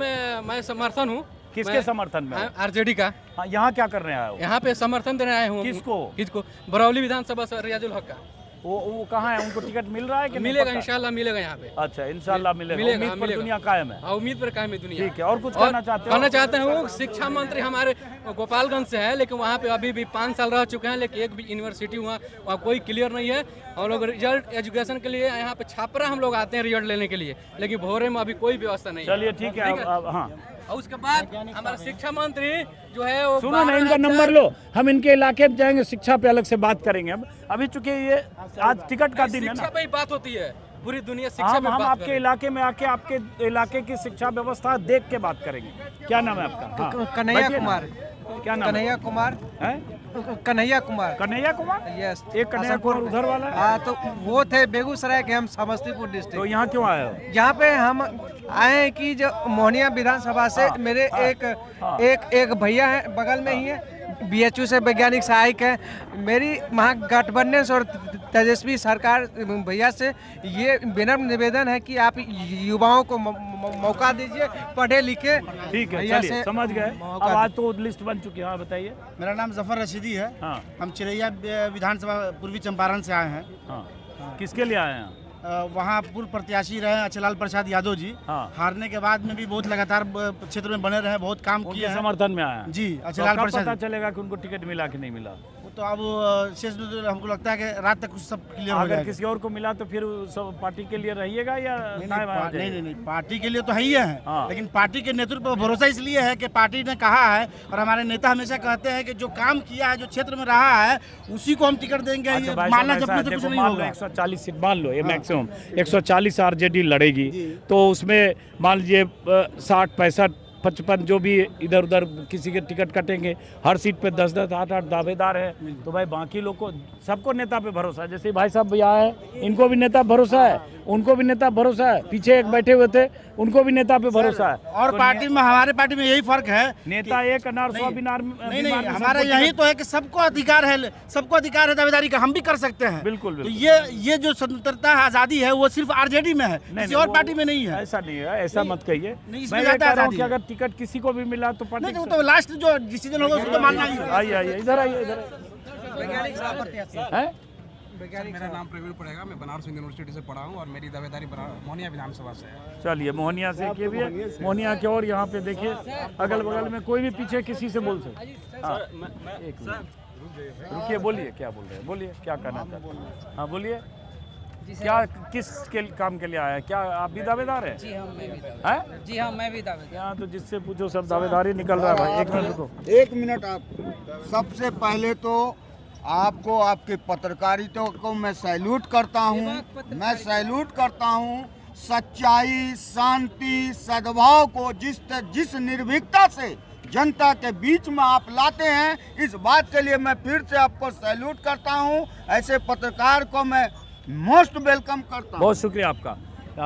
मैं समर्थन हूँ। किसके समर्थन में? आरजेडी का। हाँ, यहाँ क्या करने आए हो? यहाँ पे समर्थन देने आए हूँ। किसको? बरौली विधानसभा से रियाजुल हक का। वो कहाँ है? उनको टिकट मिल रहा है कि मिलेगा? इंशाल्लाह मिलेगा यहाँ पे। अच्छा, इंशाल्लाह मिलेगा। उम्मीद पर दुनिया कायम है। उम्मीद पर कायम है दुनिया। ठीक है, और कुछ कहना चाहते हो? कहना चाहते हैं, शिक्षा मंत्री हमारे गोपालगंज से है, लेकिन वहाँ पे अभी भी 5 साल रह चुके हैं, लेकिन एक भी यूनिवर्सिटी वहाँ कोई क्लियर नहीं है। हम लोग रिजल्ट एजुकेशन के लिए यहाँ पे छापरा हम लोग आते हैं रिजल्ट लेने के लिए, लेकिन भोरे में अभी कोई व्यवस्था नहीं है। चलिए ठीक है। हाँ, और उसके बाद हमारा शिक्षा मंत्री जो है वो, सुनो ना, इनका नंबर लो, हम इनके इलाके में जाएंगे, शिक्षा पे अलग से बात करेंगे। हम अभी चूंकि ये आज टिकट का दिन है ना, शिक्षा पे ही बात होती है, पूरी दुनिया शिक्षा पे हम बात आपके इलाके में आके आपके इलाके की शिक्षा व्यवस्था देख के बात करेंगे। क्या नाम है आपका? कन्हैया कुमार। क्या नाम? कन्हैया कुमार है। कन्हैया कुमार। यस। एक कन्हैया कुमार उधर वाला। हाँ, तो वो थे बेगूसराय के, हम समस्तीपुर डिस्ट्रिक्ट। तो यहाँ क्यों आए हो? यहाँ पे हम आए हैं कि जो मोहनिया विधानसभा से मेरे एक भैया हैं, बगल में ही है, BHU से वैज्ञानिक सहायक है। मेरी महागठबंधन और तेजस्वी सरकार भैया से ये विनम्र निवेदन है कि आप युवाओं को मौका दीजिए, पढ़े लिखे। ठीक है, चलिए समझ गए। अब आज तो लिस्ट बन चुकी है। हाँ बताइए। मेरा नाम जफर रशीदी है। हाँ। हम चिरैया विधानसभा पूर्वी चंपारण से आए हैं। हाँ। किसके लिए आए हैं? वहाँ पूर्व प्रत्याशी रहे अचलाल प्रसाद यादव जी। हाँ। हारने के बाद में भी बहुत लगातार क्षेत्र में बने रहे, बहुत काम किए, समर्थन में आया जी अचलाल प्रसाद। पता चलेगा कि उनको टिकट मिला कि नहीं मिला? तो अब शेष हमको लगता है कि रात तक कुछ सब क्लियर हो जाएगा। अगर किसी और को मिला तो फिर सब पार्टी के लिए रहिएगा या नहीं, पार्टी के लिए तो है ही है। हाँ। लेकिन पार्टी के नेतृत्व पर भरोसा इसलिए है कि पार्टी ने कहा है और हमारे नेता हमेशा कहते हैं कि जो काम किया है, जो क्षेत्र में रहा है, उसी को हम टिकट देंगे। अच्छा, मानना जपने से कुछ नहीं होगा। 140 सीट मान लो, ये मैक्सिमम 140 आरजेडी लड़ेगी, तो उसमें मान लीजिए 60-65 जो भी इधर उधर किसी के टिकट कटेंगे, हर सीट पे 10-10, 8-8 दावेदार है। तो भाई बाकी लोग को, सबको नेता पे भरोसा है। जैसे भाई साहब भैया है, इनको भी नेता भरोसा है, उनको भी नेता भरोसा है, पीछे एक बैठे हुए थे उनको भी नेता पे भरोसा है। और तो पार्टी में, हमारे पार्टी में यही फर्क है, नेता एक अनार सौ बिनार। नहीं, हमारा यही तो है कि सबको अधिकार है दावेदारी का, हम भी कर सकते हैं। बिल्कुल। तो ये जो स्वतंत्रता आजादी है वो सिर्फ आरजेडी में है, किसी और पार्टी में नहीं है। ऐसा नहीं है, ऐसा मत कहिए। मैं ये कह रहा हूं कि अगर टिकट किसी को भी मिला तो पार्टी तो लास्ट जो डिसीजन होगा उसको मानना ही है। आइए इधर आइए। मेरा नाम प्रवीण पड़ेगा, मैं बनारस यूनिवर्सिटी से पढ़ा हूँ और मेरी दावेदारी मोहनिया विधानसभा से है। चलिए, मोहनिया से के भी है, मोहनिया के। और यहाँ पे देखिए अगल बगल में कोई भी पीछे किसी से बोल सकते। हाँ रुकिए, बोलिए क्या बोल रहे हैं, बोलिए क्या कहना चाहते हैं। हाँ बोलिए, क्या किस के काम के लिए आया है? क्या आप भी दावेदार हैं? जी हाँ, मैं भी हैं? जी हाँ, मैं भी दावेदार। यहाँ तो जिससे पूछो सब दावेदारी निकल रहा है भाई। एक मिनट रुको, 1 मिनट। आप सबसे पहले तो आपको, आपके पत्रकारिता को मैं सैल्यूट करता हूँ। मैं सैल्यूट करता हूँ सच्चाई, शांति, सद्भाव को जिस निर्भीकता से जनता के बीच में आप लाते हैं, इस बात के लिए मैं फिर से आपको सैल्यूट करता हूँ। ऐसे पत्रकार को मैं मोस्ट वेलकम करता हूँ। बहुत शुक्रिया आपका।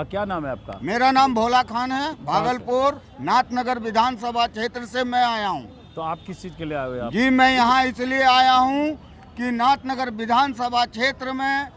क्या नाम है आपका? मेरा नाम भोला खान है, भागलपुर नाथनगर विधानसभा क्षेत्र से मैं आया हूँ। तो आप किस चीज़ के लिए आए हुए हैं? जी, मैं यहाँ इसलिए आया हूँ कि नाथनगर विधानसभा क्षेत्र में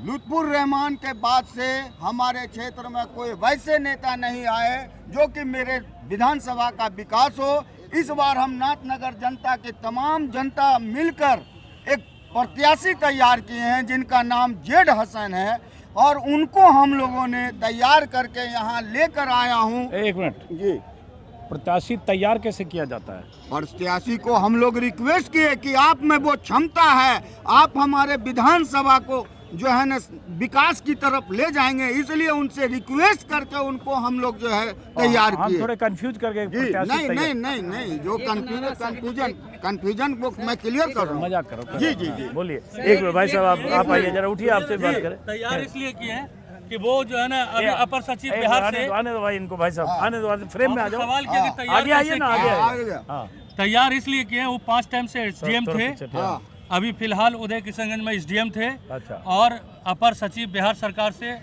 लुत्फुर रहमान के बाद से हमारे क्षेत्र में कोई वैसे नेता नहीं आए जो कि मेरे विधानसभा का विकास हो। इस बार हम नाथनगर जनता की तमाम जनता मिलकर एक प्रत्याशी तैयार किए हैं जिनका नाम जेड हसन है, और उनको हम लोगों ने तैयार करके यहाँ लेकर आया हूँ। एक मिनट जी, प्रत्याशी तैयार कैसे किया जाता है? प्रत्याशी को हम लोग रिक्वेस्ट किए कि आप में वो क्षमता है, आप हमारे विधानसभा को जो है ना विकास की तरफ ले जाएंगे, इसलिए उनसे रिक्वेस्ट करके उनको हम लोग जो है तैयार हम किए। थोड़े कंफ्यूज करके नहीं, जो कंफ्यूजन को मैं क्लियर कर रहा हूँ। मजाक करो। जी जी जी, बोलिए। एक मिनट भाई साहब, आप आइए जरा, उठिए, आपसे बात करें। तैयार इसलिए किए हैं कि वो जो है ना अभी अपर सचिव बिहार से आने दो भाई इनको, भाई साहब आने दो, फ्रेम में आ जाओ। सवाल किया कि तैयार आगे आइए ना, आगे। तैयार इसलिए किए हैं, वो 5 टाइम से एसडीएम थे, अभी फिलहाल उदय किशनगंज में एसडीएम थे, और अपर सचिव बिहार सरकार से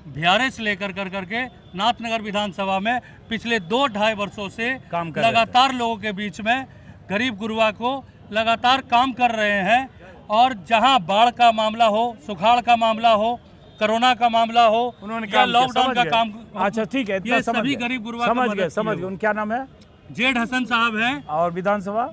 वीआरएस लेकर करके नाथनगर विधानसभा में पिछले 2-2.5 वर्षों से लगातार लोगों के बीच में गरीब गुरुआ को लगातार काम कर रहे हैं। और जहां बाढ़ का मामला हो, सुखाड़ का मामला हो, कोरोना का मामला हो, उन्होंने लॉकडाउन का काम, अच्छा ठीक है, ये सभी गरीब गुरुआ समझ गए। उनका नाम है जेड हसन साहब हैं। और विधानसभा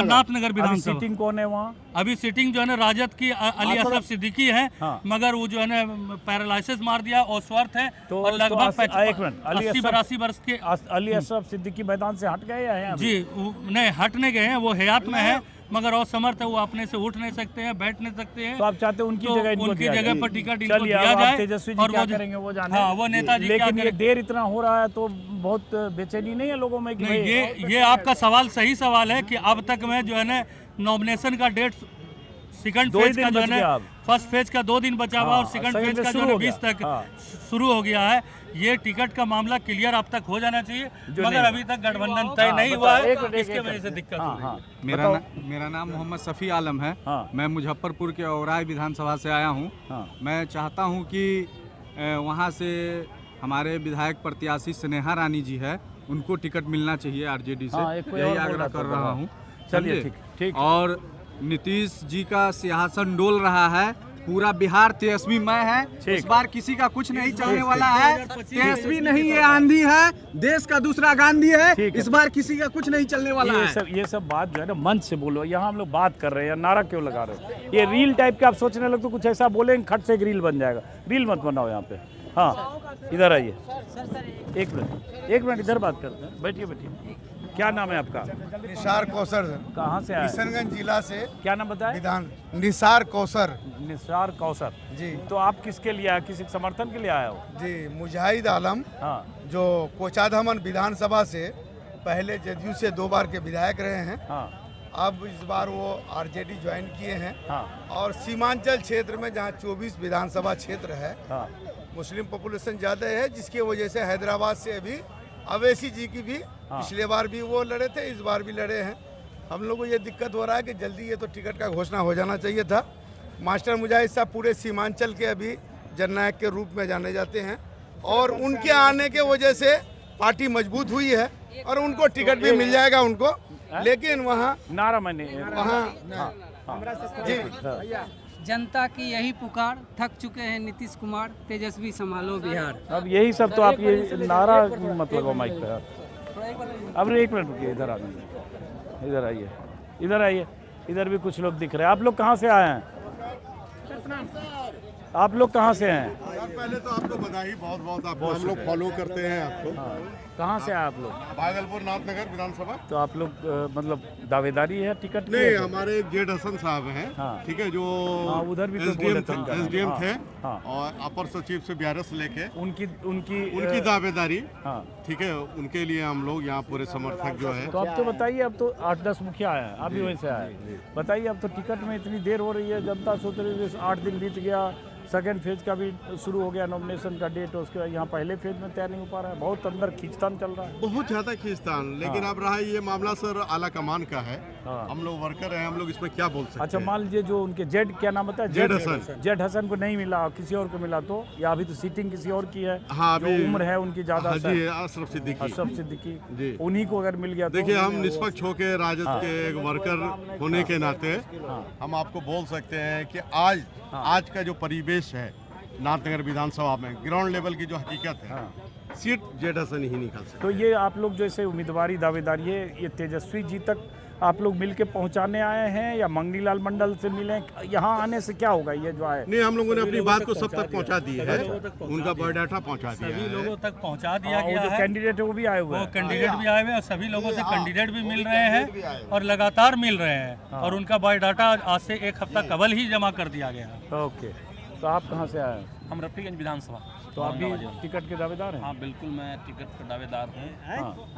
नाथनगर विधानसभा। सीटिंग कौन है वहाँ? अभी सीटिंग जो है ना राजद की अली असरफ सिद्दीकी है, मगर वो जो है ना पैरालिसिस मार दिया, अस्वस्थ है, और लगभग 80-82 वर्ष के अली असरफ सिद्दीकी मैदान से हट गए हैं? जी नहीं, हटने गए हैं, वो हयात में है, मगर असमर्थ है, वो अपने से उठ नहीं सकते हैं, बैठ नहीं सकते हैं। तो आप चाहते हैं उनकी जगह पर टिकट इनको दिया जाए। तेजस्वी जी क्या करेंगे वो जाने। हाँ, वो नेताजी लेकिन ये देर इतना हो रहा है तो बहुत बेचैनी नहीं है लोगों में? ये आपका सवाल सही सवाल है कि अब तक में जो है ना नॉमिनेशन का डेट सेकंड फेज का जो है ना, फर्स्ट फेज का 2 दिन बचा हुआ, और सेकंड फेज का जो है 20 तक शुरू हो गया है। ये टिकट का मामला क्लियर अब तक हो जाना चाहिए, मगर अभी तक गठबंधन तय नहीं हुआ है, इसके वजह से दिक्कत हुई। मेरा नाम मोहम्मद सफ़ी आलम है। मैं मुजफ्फरपुर के औराई विधानसभा से आया हूँ। मैं चाहता हूँ कि वहाँ से हमारे विधायक प्रत्याशी स्नेहा रानी जी है, उनको टिकट मिलना चाहिए आरजेडी से, यही आग्रह कर रहा हूँ। चलिए ठीक। और नीतीश जी का सिंहासन डोल रहा है, पूरा बिहार तेजस्वीमय है, इस बार किसी का कुछ नहीं चलने वाला है। तेजस्वी नहीं, ये आंधी है, देश का दूसरा गांधी है, इस बार किसी का कुछ नहीं चलने वाला है। ये सब बात जो है ना मंच से बोलो, यहाँ हम लोग बात कर रहे हैं, नारा क्यों लगा रहे हो? ये रील टाइप के आप सोचने लगते तो कुछ ऐसा बोलेंगे, खट से एक रील बन जाएगा। रील मत बनाओ यहाँ पे। हाँ, इधर आइए, एक मिनट इधर बात करते हैं। बैठिए। क्या नाम है आपका? निसार कौसर। कहाँ से आए? किशनगंज जिला से। क्या नाम बताए? निसार कौसर जी। तो आप किसके लिए आए, किसी समर्थन के लिए आए हो? जी, मुजाहिद आलम, जो कोचाधामन विधानसभा से पहले जदयू से 2 बार के विधायक रहे हैं, अब इस बार वो आरजेडी ज्वाइन किए हैं। और सीमांचल क्षेत्र में जहाँ 24 विधानसभा क्षेत्र है, मुस्लिम पॉपुलेशन ज़्यादा है, जिसकी वजह से हैदराबाद से अभी अवैसी जी की भी पिछले बार भी वो लड़े थे, इस बार भी लड़े हैं। हम लोग को ये दिक्कत हो रहा है कि जल्दी ये तो टिकट का घोषणा हो जाना चाहिए था। मास्टर मुजाहिद साहब पूरे सीमांचल के अभी जननायक के रूप में जाने जाते हैं, और उनके आने के वजह से पार्टी मजबूत हुई है, और उनको टिकट भी मिल जाएगा उनको। लेकिन वहाँ नारा मैंने जी, जनता की यही पुकार, थक चुके हैं नीतीश कुमार, तेजस्वी संभालो बिहार। अब यही सब तो आप ये नारा मत लगाओ माइक पे। अब एक मिनट रुकिए, इधर आइए। इधर भी कुछ लोग दिख रहे हैं। आप लोग कहाँ से आए हैं? आप लोग कहाँ से हैं? पहले तो आपको बधाई, बहुत आपको, हम लोग फॉलो करते हैं आपको। कहाँ से आए आप लोग? भागलपुर नाथनगर विधानसभा। तो आप लोग मतलब दावेदारी है टिकट? नहीं, हमारे जेड हसन साहब हैं, ठीक है, जो उधर भी एसडीएम थे, और अपर सचिव से वीआरएस लेके उनकी दावेदारी, ठीक है, उनके लिए हम लोग यहाँ पूरे समर्थक जो है। तो अब तो बताइए, अब तो 8-10 मुखिया आए, अभी वैसे आए, बताइए अब तो टिकट में इतनी देर हो रही है, जनता सोच रही है 8 दिन बीत गया, सेकेंड फेज का भी शुरू हो गया नॉमिनेशन का डेट, उसके बाद यहाँ पहले फेज में तय नहीं हो पा रहा है, बहुत अंदर खींचतान चल रहा है, बहुत ज़्यादा खींचतान। लेकिन अब रहा ये मामला सर आला कमान का है, हम लोग वर्कर हैं, हम लोग इसमें क्या बोल सकते हैं। अच्छा, मान लीजिए जो उनके जेड, क्या नाम बताया? जेड हसन को नहीं मिला, किसी और को मिला तो, या अभी तो सीटिंग किसी और की है, जो उम्र है उनकी ज्यादा, अशरफ सिद्दीकी, उन्हीं को अगर मिल गया। देखिए, हम निष्पक्ष होकर राजद के एक वर्कर होने के नाते हम आपको बोल सकते हैं कि आज का जो परिवेश है नाथनगर विधानसभा में, ग्राउंड लेवल की जो हकीकत है, सीट जेड हसन ही निकाल सकते। तो ये आप लोग जैसे उम्मीदवारी दावेदारी है, ये तेजस्वी जी तक आप लोग मिल के पहुँचाने आए हैं या मंगनीलाल मंडल से मिले? यहाँ आने से क्या होगा ये जो है? नहीं, हम लोगों ने अपनी बात को सब तक पहुंचा दी है, उनका बायोडाटा पहुंचा दिया सभी है। लोगों तक पहुंचा दिया गया जो है। कैंडिडेट है वो भी आए हुए हैं, कैंडिडेट भी आए हुए हैं, सभी लोगों से कैंडिडेट भी मिल रहे हैं और लगातार मिल रहे हैं और उनका बायोडाटा आज से 1 हफ्ता कबल ही जमा कर दिया गया है। ओके, तो आप कहाँ से आए? हम रफीगंज विधानसभा। तो आप भी टिकट के दावेदार हैं? हाँ बिल्कुल, मैं टिकट का दावेदार हूँ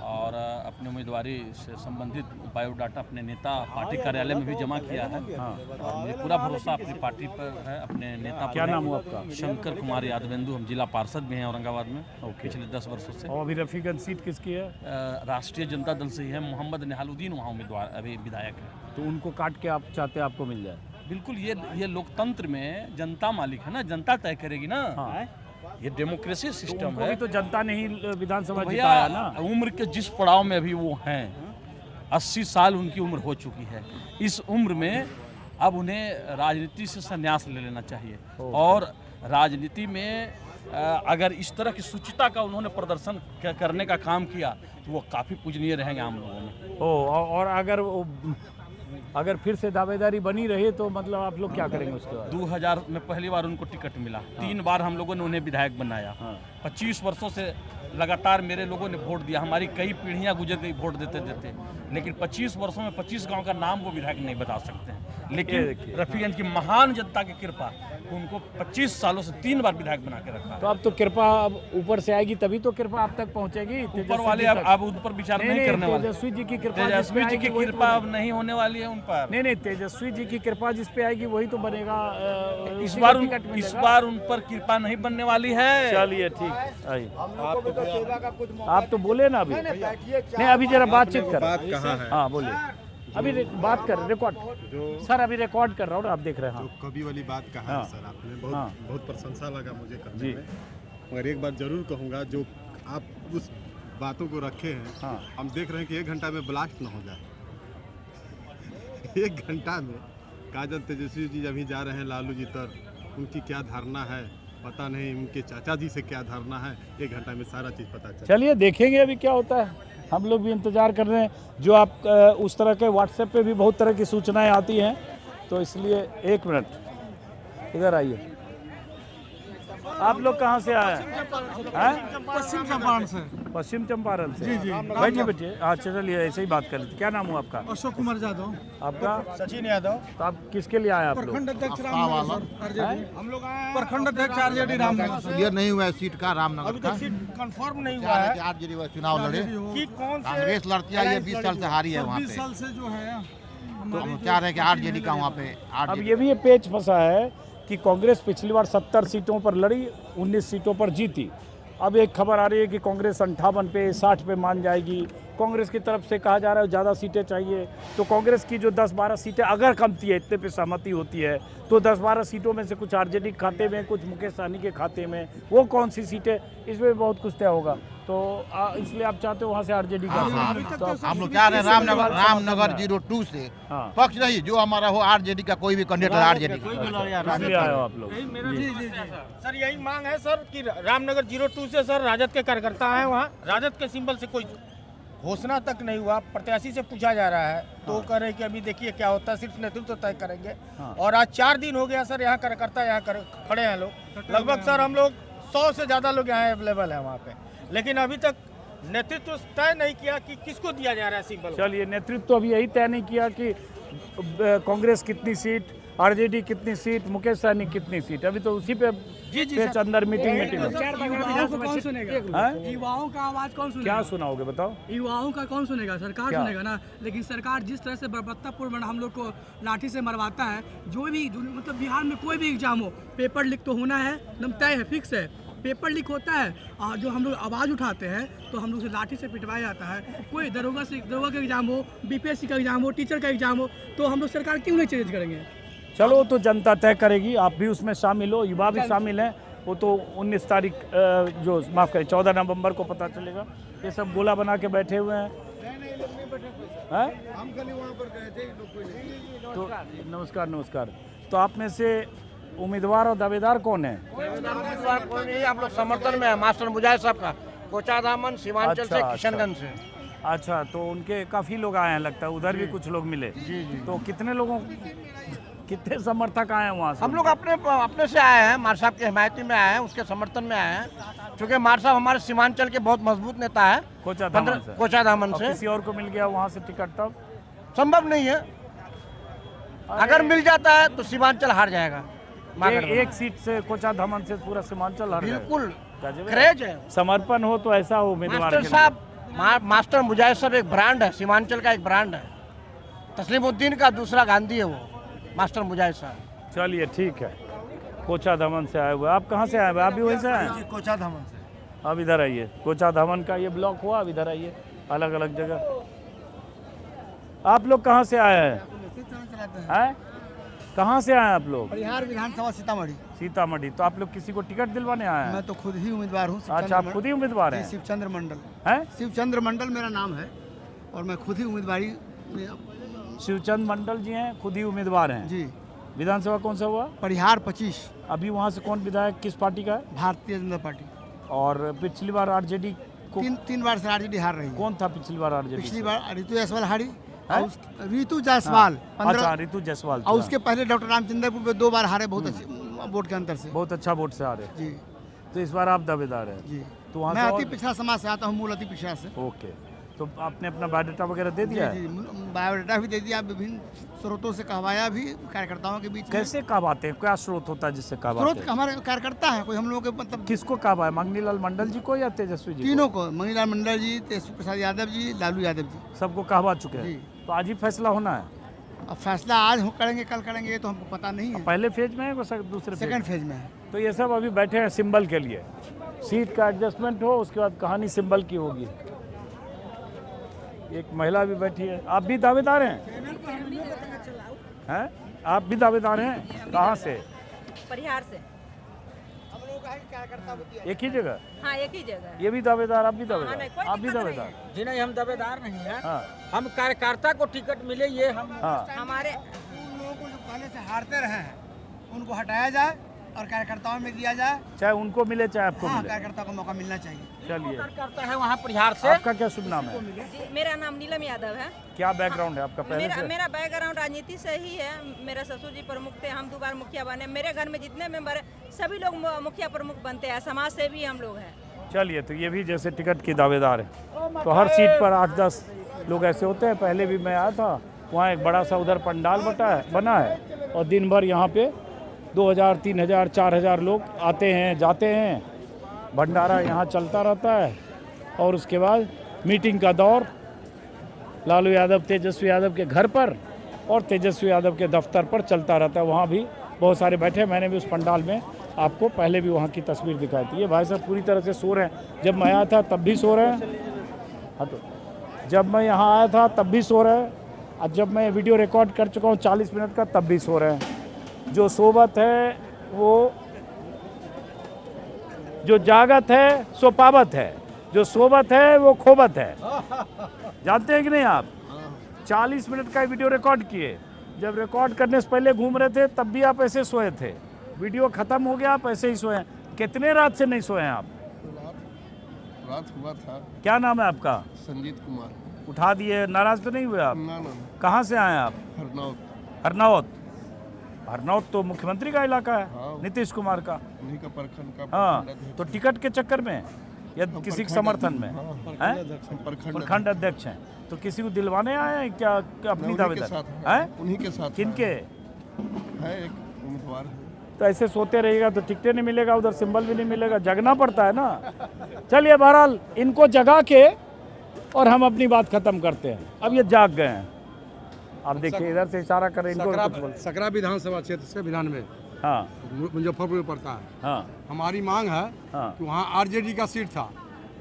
और अपनी उम्मीदवारी से संबंधित बायोडाटा अपने नेता पार्टी कार्यालय में भी जमा किया है और मुझे पूरा भरोसा अपनी पार्टी पर है, अपने नेता पर। क्या नाम हुआ आपका? शंकर कुमार यादवेंदु, हम जिला पार्षद भी हैं औरंगाबाद में पिछले 10 वर्षों से। और अभी रफीगंज सीट किसकी है? राष्ट्रीय जनता दल से ही है, मोहम्मद निहालुद्दीन वहाँ उम्मीदवार अभी विधायक है। तो उनको काट के आप चाहते हैं आपको मिल जाए? बिल्कुल, ये लोकतंत्र में जनता मालिक है ना, जनता तय करेगी ना। ये डेमोक्रेसी सिस्टम है। अभी तो जनता ने ही विधानसभा भैया जिताया ना। उम्र के जिस पड़ाव में अभी वो हैं, 80 साल उनकी उम्र हो चुकी है। इस उम्र में अब उन्हें राजनीति से संन्यास ले लेना चाहिए और राजनीति में अगर इस तरह की शुचिता का उन्होंने प्रदर्शन करने का काम किया तो वो काफ़ी पूजनीय रहेंगे आम लोगों में। और अगर फिर से दावेदारी बनी रही तो मतलब आप लोग क्या करेंगे उसके बाद? 2000 में पहली बार उनको टिकट मिला, 3 बार हम लोगों ने उन्हें विधायक बनाया। 25 वर्षों से लगातार मेरे लोगों ने वोट दिया, हमारी कई पीढ़ियां गुजर गई वोट देते देते, लेकिन 25 वर्षों में 25 गांव का नाम वो विधायक नहीं बता सकते हैं। लेकिन रफीगंज की महान जनता की कृपा उनको 25 सालों से 3 बार विधायक बना के रखा। तो अब तो कृपा अब ऊपर से आएगी तभी तो कृपा आप तक पहुंचेगी। ऊपर वाले अब उन पर विचार नहीं करने वाले। तेजस्वी जी की कृपा, तेजस्वी जी की कृपा अब नहीं होने वाली है उन पर। नहीं, तेजस्वी जी की कृपा जिस पे आएगी वही तो बनेगा। इस बार उन पर कृपा नहीं बनने वाली है। चलिए ठीक, आइए। आप तो बोले ना अभी। नहीं, अभी जरा बातचीत कर। बात कहाँ है? हाँ बोलिए, अभी बात कर, रिकॉर्ड सर अभी रिकॉर्ड कर रहा हूँ, आप देख रहे हैं। कभी वाली बात कहा है सर आपने, बहुत प्रशंसा लगा मुझे करने में, मगर एक बात जरूर कहूँगा, जो आप उस बातों को रखे हैं, हम देख रहे हैं कि 1 घंटा में ब्लास्ट न हो जाए। 1 घंटा में काजल तेजस्वी जी अभी जा रहे हैं लालू जी तर, उनकी क्या धारणा है पता नहीं, उनके चाचा जी से क्या धारणा है, 1 घंटा में सारा चीज़ पता चले। चलिए देखेंगे अभी क्या होता है, हम लोग भी इंतज़ार कर रहे हैं। जो आप उस तरह के व्हाट्सएप पे भी बहुत तरह की सूचनाएं आती हैं, तो इसलिए 1 मिनट इधर आइए। आप लोग कहाँ से आए हैं? पश्चिम चंपारण से। पश्चिम चंपारण से? जी। बैठिए बैठिए। हाँ चलिए, ऐसे ही बात कर लेते। क्या नाम हुआ आपका? अशोक कुमार यादव। आपका? सचिन यादव। तो आप किसके लिए आए? आप लोग प्रखंड अध्यक्ष रामनगर। हम लोग आए प्रखंड अध्यक्ष आरजेडी रामनगर। क्लियर नहीं हुआ है सीट का रामनगर का, सीट कंफर्म नहीं हुआ है। आरजेडी चुनाव लड़े कि कौन कांग्रेस लड़ती है, ये 20 साल से हारी है वहाँ पे। 20 साल से जो है हम चाह रहे हैं कि आरजेडी का वहाँ पे। अब ये भी पेच फंसा है कि कांग्रेस पिछली बार 70 सीटों पर लड़ी, 19 सीटों पर जीती। अब एक खबर आ रही है कि कांग्रेस 58 पे 60 पे मान जाएगी। कांग्रेस की तरफ से कहा जा रहा है ज़्यादा सीटें चाहिए, तो कांग्रेस की जो 10-12 सीटें अगर कमती है, इतने पे सहमति होती है, तो 10-12 सीटों में से कुछ आरजेडी के खाते में, कुछ मुकेश सहनी के खाते में, वो कौन सी सीटें, इसमें बहुत कुछ तय होगा। तो इसलिए आप चाहते हो वहाँ से आरजेडी का? तो हम लोग चाह रहे हैं रामनगर 02 से पक्ष नहीं, जो हमारा हो आरजेडी का कोई भी कैंडिडेट आरजेडी आप लोग। सर यही मांग है सर कि रामनगर 02 से सर राजद के कार्यकर्ता हैं, वहाँ राजद के सिंबल से कोई घोषणा तक नहीं हुआ। प्रत्याशी से पूछा जा रहा है तो कह रहे कि अभी देखिए क्या होता है, सिर्फ नेतृत्व तय करेंगे। और आज 4 दिन हो गया सर, यहाँ कार्यकर्ता यहाँ खड़े हैं लोग, लगभग सर हम लोग 100 से ज़्यादा लोग यहाँ अवेलेबल है वहाँ पे, लेकिन अभी तक नेतृत्व तय नहीं किया कि किसको दिया जा रहा है सिंबल। चलिए, नेतृत्व अभी यही तय नहीं किया कि कांग्रेस कितनी सीट, आरजेडी कितनी सीट, मुकेश सहनी कितनी सीट, अभी तो उसी पे अंदर मीटिंग कौन सुनेगा? युवाओं का आवाज कौन सुनेगा? क्या सुनाओगे बताओ? युवाओं का कौन सुनेगा? सरकार सुनेगा ना। लेकिन सरकार जिस तरह से बर्बरतापूर्ण हम लोग को लाठी से मरवाता है, जो भी मतलब बिहार में कोई भी एग्जाम हो, पेपर लीक तो होना है, एकदम तय है, फिक्स है। पेपर लीक होता है और जो हम लोग आवाज़ उठाते हैं तो हम लोग से लाठी से पिटवाया जाता है। कोई दरोगा का एग्जाम हो, बीपीएससी का एग्जाम हो, टीचर का एग्जाम हो, तो हम लोग सरकार क्यों नहीं चेंज करेंगे? चलो, तो जनता तय करेगी। आप भी उसमें शामिल हो, युवा भी शामिल हैं। वो तो 19 तारीख जो माफ़ करें 14 नवंबर को पता चलेगा। ये सब गोला बना के बैठे हुए हैं। हम कल वहाँ पर गए थे। तो नमस्कार। तो आप में से उम्मीदवार और दावेदार कौन है? उम्मीदवार कौन है? हम लोग समर्थन में है मास्टर मुजाहिद साहब का, कोचाधामन सीमांचल से, किशनगंज से। अच्छा, तो उनके काफ़ी लोग आए हैं लगता है, उधर भी कुछ लोग मिले। जी जी। तो कितने समर्थक आए हैं वहाँ से? हम लोग अपने से आए हैं, मार साहब की हिमायती में आए हैं, उसके समर्थन में आए हैं। क्योंकि मार साहब हमारे सीमांचल के बहुत मजबूत नेता है, कोचाधामन से। किसी और को मिल गया वहाँ से टिकट तब? संभव नहीं है, अगर मिल जाता है तो सीमांचल हार जाएगा। एक सीट से कोचाधामन से पूरा सीमांचल हार बिल्कुल जाएगा। क्रेज है। समर्पण हो तो ऐसा हो उम्मीदवार मास्टर साहब, मास्टर मुजाहिद साहब एक ब्रांड है, सीमांचल का एक ब्रांड है। तस्लीमुद्दीन का दूसरा गांधी है वो, मास्टर मुजाहिद साहब। चलिए ठीक है, कोचाधामन से आए हुए। आप कहाँ से आए हुए? आप भी वहीं से आए? कोचाधामन से। अब इधर आइए, कोचाधामन का ये ब्लॉक हुआ, अब इधर आइए, अलग अलग जगह। आप लोग कहाँ से आए हैं? कहाँ से आए आप लोग? परिहार विधानसभा सीतामढ़ी। सीतामढ़ी। तो आप लोग किसी को टिकट दिलवाने आए हैं? मैं तो खुद ही उम्मीदवार हूँ। अच्छा, आप खुद ही उम्मीदवार हैं? शिवचंद्र मंडल हैं? शिवचंद्र मंडल मेरा नाम है और मैं खुद ही उम्मीदवारी। शिवचंद्र मंडल जी हैं, खुद ही उम्मीदवार हैं जी। विधानसभा कौन सा हुआ? परिहार 25। अभी वहाँ से कौन विधायक किस पार्टी का है? भारतीय जनता पार्टी। और पिछली बार आरजेडी को तीन बार से आरजेडी हार रही है। कौन था पिछली बार आरजेडी? पिछली बार ऋतु जायसवाल हारी। ऋतु जायसवाल। अच्छा, ऋतु जायसवाल। और उसके पहले डॉक्टर रामचंद्रपुर में 2 बार हारे, बहुत अच्छे वोट के अंतर से। बहुत अच्छा वोट से हारे जी। तो इस बार आप दावेदार हैं जी। तो वहाँ मैं अति पिछड़ा समाज से आता हूँ, मूल अति पिछड़ा से। ओके, तो आपने अपना बायोडाटा वगैरह दे दिया है? जी, बायोडाटा भी दे दिया, विभिन्न स्रोतों से कहवाया भी कार्यकर्ताओं के बीच। कैसे कहवाते हैं? क्या स्रोत होता है जिससे कहवाते हैं? स्रोत हमारे कार्यकर्ता है, कोई हम लोगों के मतलब। किसको कहवाया? मंगनीलाल मंडल जी को या तेजस्वी जी? तीनों को, मंगनीलाल मंडल जी, तेजस्वी प्रसाद यादव जी, लालू यादव जी, सबको कहवा चुके हैं। तो आज ही फैसला होना है? अब फैसला आज करेंगे कल करेंगे ये तो हमको पता नहीं है। पहले फेज में है वो दूसरे? सेकंड फेज में है। तो ये सब अभी बैठे हैं सिंबल के लिए, सीट का एडजस्टमेंट हो, उसके बाद कहानी सिंबल की होगी। एक महिला भी बैठी है। आप भी दावेदार हैं? हैं? आप भी दावेदार हैं? कहाँ से? परिहार से। एक ही जगह? हाँ, एक ही जगह। ये भी दावेदार, आप भी दावेदार? आप भी दावेदार? जी नहीं, हम दावेदार नहीं हैं। हाँ। हम कार्यकर्ता को टिकट मिले ये हम हमारे उन लोगों को जो पहले से हारते रहे हैं उनको हटाया जाए और कार्यकर्ताओं में दिया जाए, चाहे उनको मिले चाहे आपको मिले। कार्यकर्ता को मौका मिलना चाहिए। चलिए, करता है वहाँ परिहार से। आपका क्या शुभ नाम है? जी, मेरा नाम नीलम यादव है। क्या बैकग्राउंड है आपका पहले से? मेरा बैकग्राउंड राजनीति से ही है। मेरे ससुर जी प्रमुख थे, हम 2 बार मुखिया बने। मेरे घर में जितने मेंबर है सभी लोग मुखिया प्रमुख बनते हैं, समाज से भी हम लोग हैं। चलिए, तो ये भी जैसे टिकट की दावेदार है। तो हर सीट पर 8-10 लोग ऐसे होते हैं। पहले भी मैं आया था, वहाँ एक बड़ा सा उधर पंडाल बना है और दिन भर यहाँ पे 2000, 3000, 4000 लोग आते हैं जाते हैं। भंडारा यहाँ चलता रहता है और उसके बाद मीटिंग का दौर लालू यादव, तेजस्वी यादव के घर पर और तेजस्वी यादव के दफ्तर पर चलता रहता है। वहाँ भी बहुत सारे बैठे। मैंने भी उस पंडाल में आपको पहले भी वहाँ की तस्वीर दिखाई थी। ये भाई साहब पूरी तरह से सो रहे हैं। जब मैं आया था तब भी सो रहे हैं। हाँ, तो जब मैं यहाँ आया था तब भी सो रहे हैं और जब मैं वीडियो रिकॉर्ड कर चुका हूँ 40 मिनट का तब भी सो रहे हैं। जो सोबत है वो, जो जागत है सो पावत है, जो सोबत है वो खोबत है। जानते हैं कि नहीं आप? 40 मिनट का वीडियो रिकॉर्ड किए। जब रिकॉर्ड करने से पहले घूम रहे थे तब भी आप ऐसे सोए थे। वीडियो खत्म हो गया आप ऐसे ही सोए। कितने रात से नहीं सोए हैं आप? रात हुआ था। क्या नाम है आपका? संजीत कुमार। उठा दिए, नाराज तो नहीं हुए आप? ना। कहाँ से आए आप? हरनौत। हरनौत तो मुख्यमंत्री का इलाका है। हाँ। नीतीश कुमार का। उन्हीं का प्रखंड का। हाँ, तो टिकट के चक्कर में या किसी के समर्थन में? प्रखंड अध्यक्ष हैं, तो किसी को दिलवाने आए हैं क्या? अपनी दावेदार हैं? उन्हीं के साथ। किनके है? एक उम्मीदवार है। तो ऐसे सोते रहिएगा तो टिकटें नहीं मिलेगा, उधर सिंबल भी नहीं मिलेगा। जगना पड़ता है ना। चलिए, बहरहाल इनको जगा के और हम अपनी बात खत्म करते हैं। अब ये जाग गए हैं। आप देखिए, इधर से इशारा कर रहे हैं इनको। सकरा विधानसभा क्षेत्र से विधान में, हाँ, मुजफ्फरपुर में पड़ता है। हाँ। हमारी मांग है कि वहाँ आरजेडी का सीट था,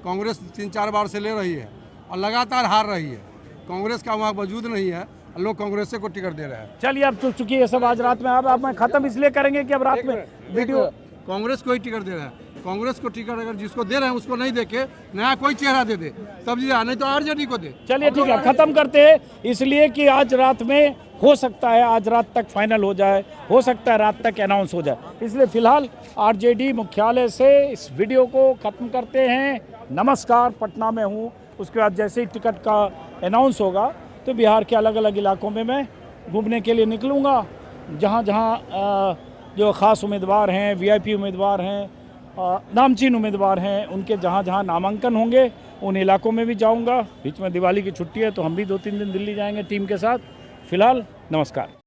कांग्रेस 3-4 बार से ले रही है और लगातार हार रही है। कांग्रेस का वहाँ वजूद नहीं है, लोग कांग्रेस को टिकट दे रहे हैं। चलिए, अब चूंकि ये सब आज रात में अब मैं खत्म इसलिए करेंगे कि अब रात में वीडियो कांग्रेस को ही टिकट दे रहे हैं। कांग्रेस को टिकट अगर जिसको दे रहे हैं उसको नहीं देके नया कोई चेहरा दे दे, तब नहीं तो आरजेडी को दे। चलिए ठीक है, खत्म करते हैं। इसलिए कि आज रात में हो सकता है, आज रात तक फाइनल हो जाए, हो सकता है रात तक अनाउंस हो जाए। इसलिए फिलहाल आरजेडी मुख्यालय से इस वीडियो को खत्म करते हैं। नमस्कार, पटना में हूँ उसके बाद जैसे ही टिकट का अनाउंस होगा तो बिहार के अलग अलग इलाकों में मैं घूमने के लिए निकलूँगा। जहाँ जहाँ जो ख़ास उम्मीदवार हैं, VIP उम्मीदवार हैं, नामचीन उम्मीदवार हैं, उनके जहाँ जहाँ नामांकन होंगे उन इलाकों में भी जाऊँगा। बीच में दिवाली की छुट्टी है तो हम भी 2-3 दिन दिल्ली जाएंगे टीम के साथ। फिलहाल नमस्कार।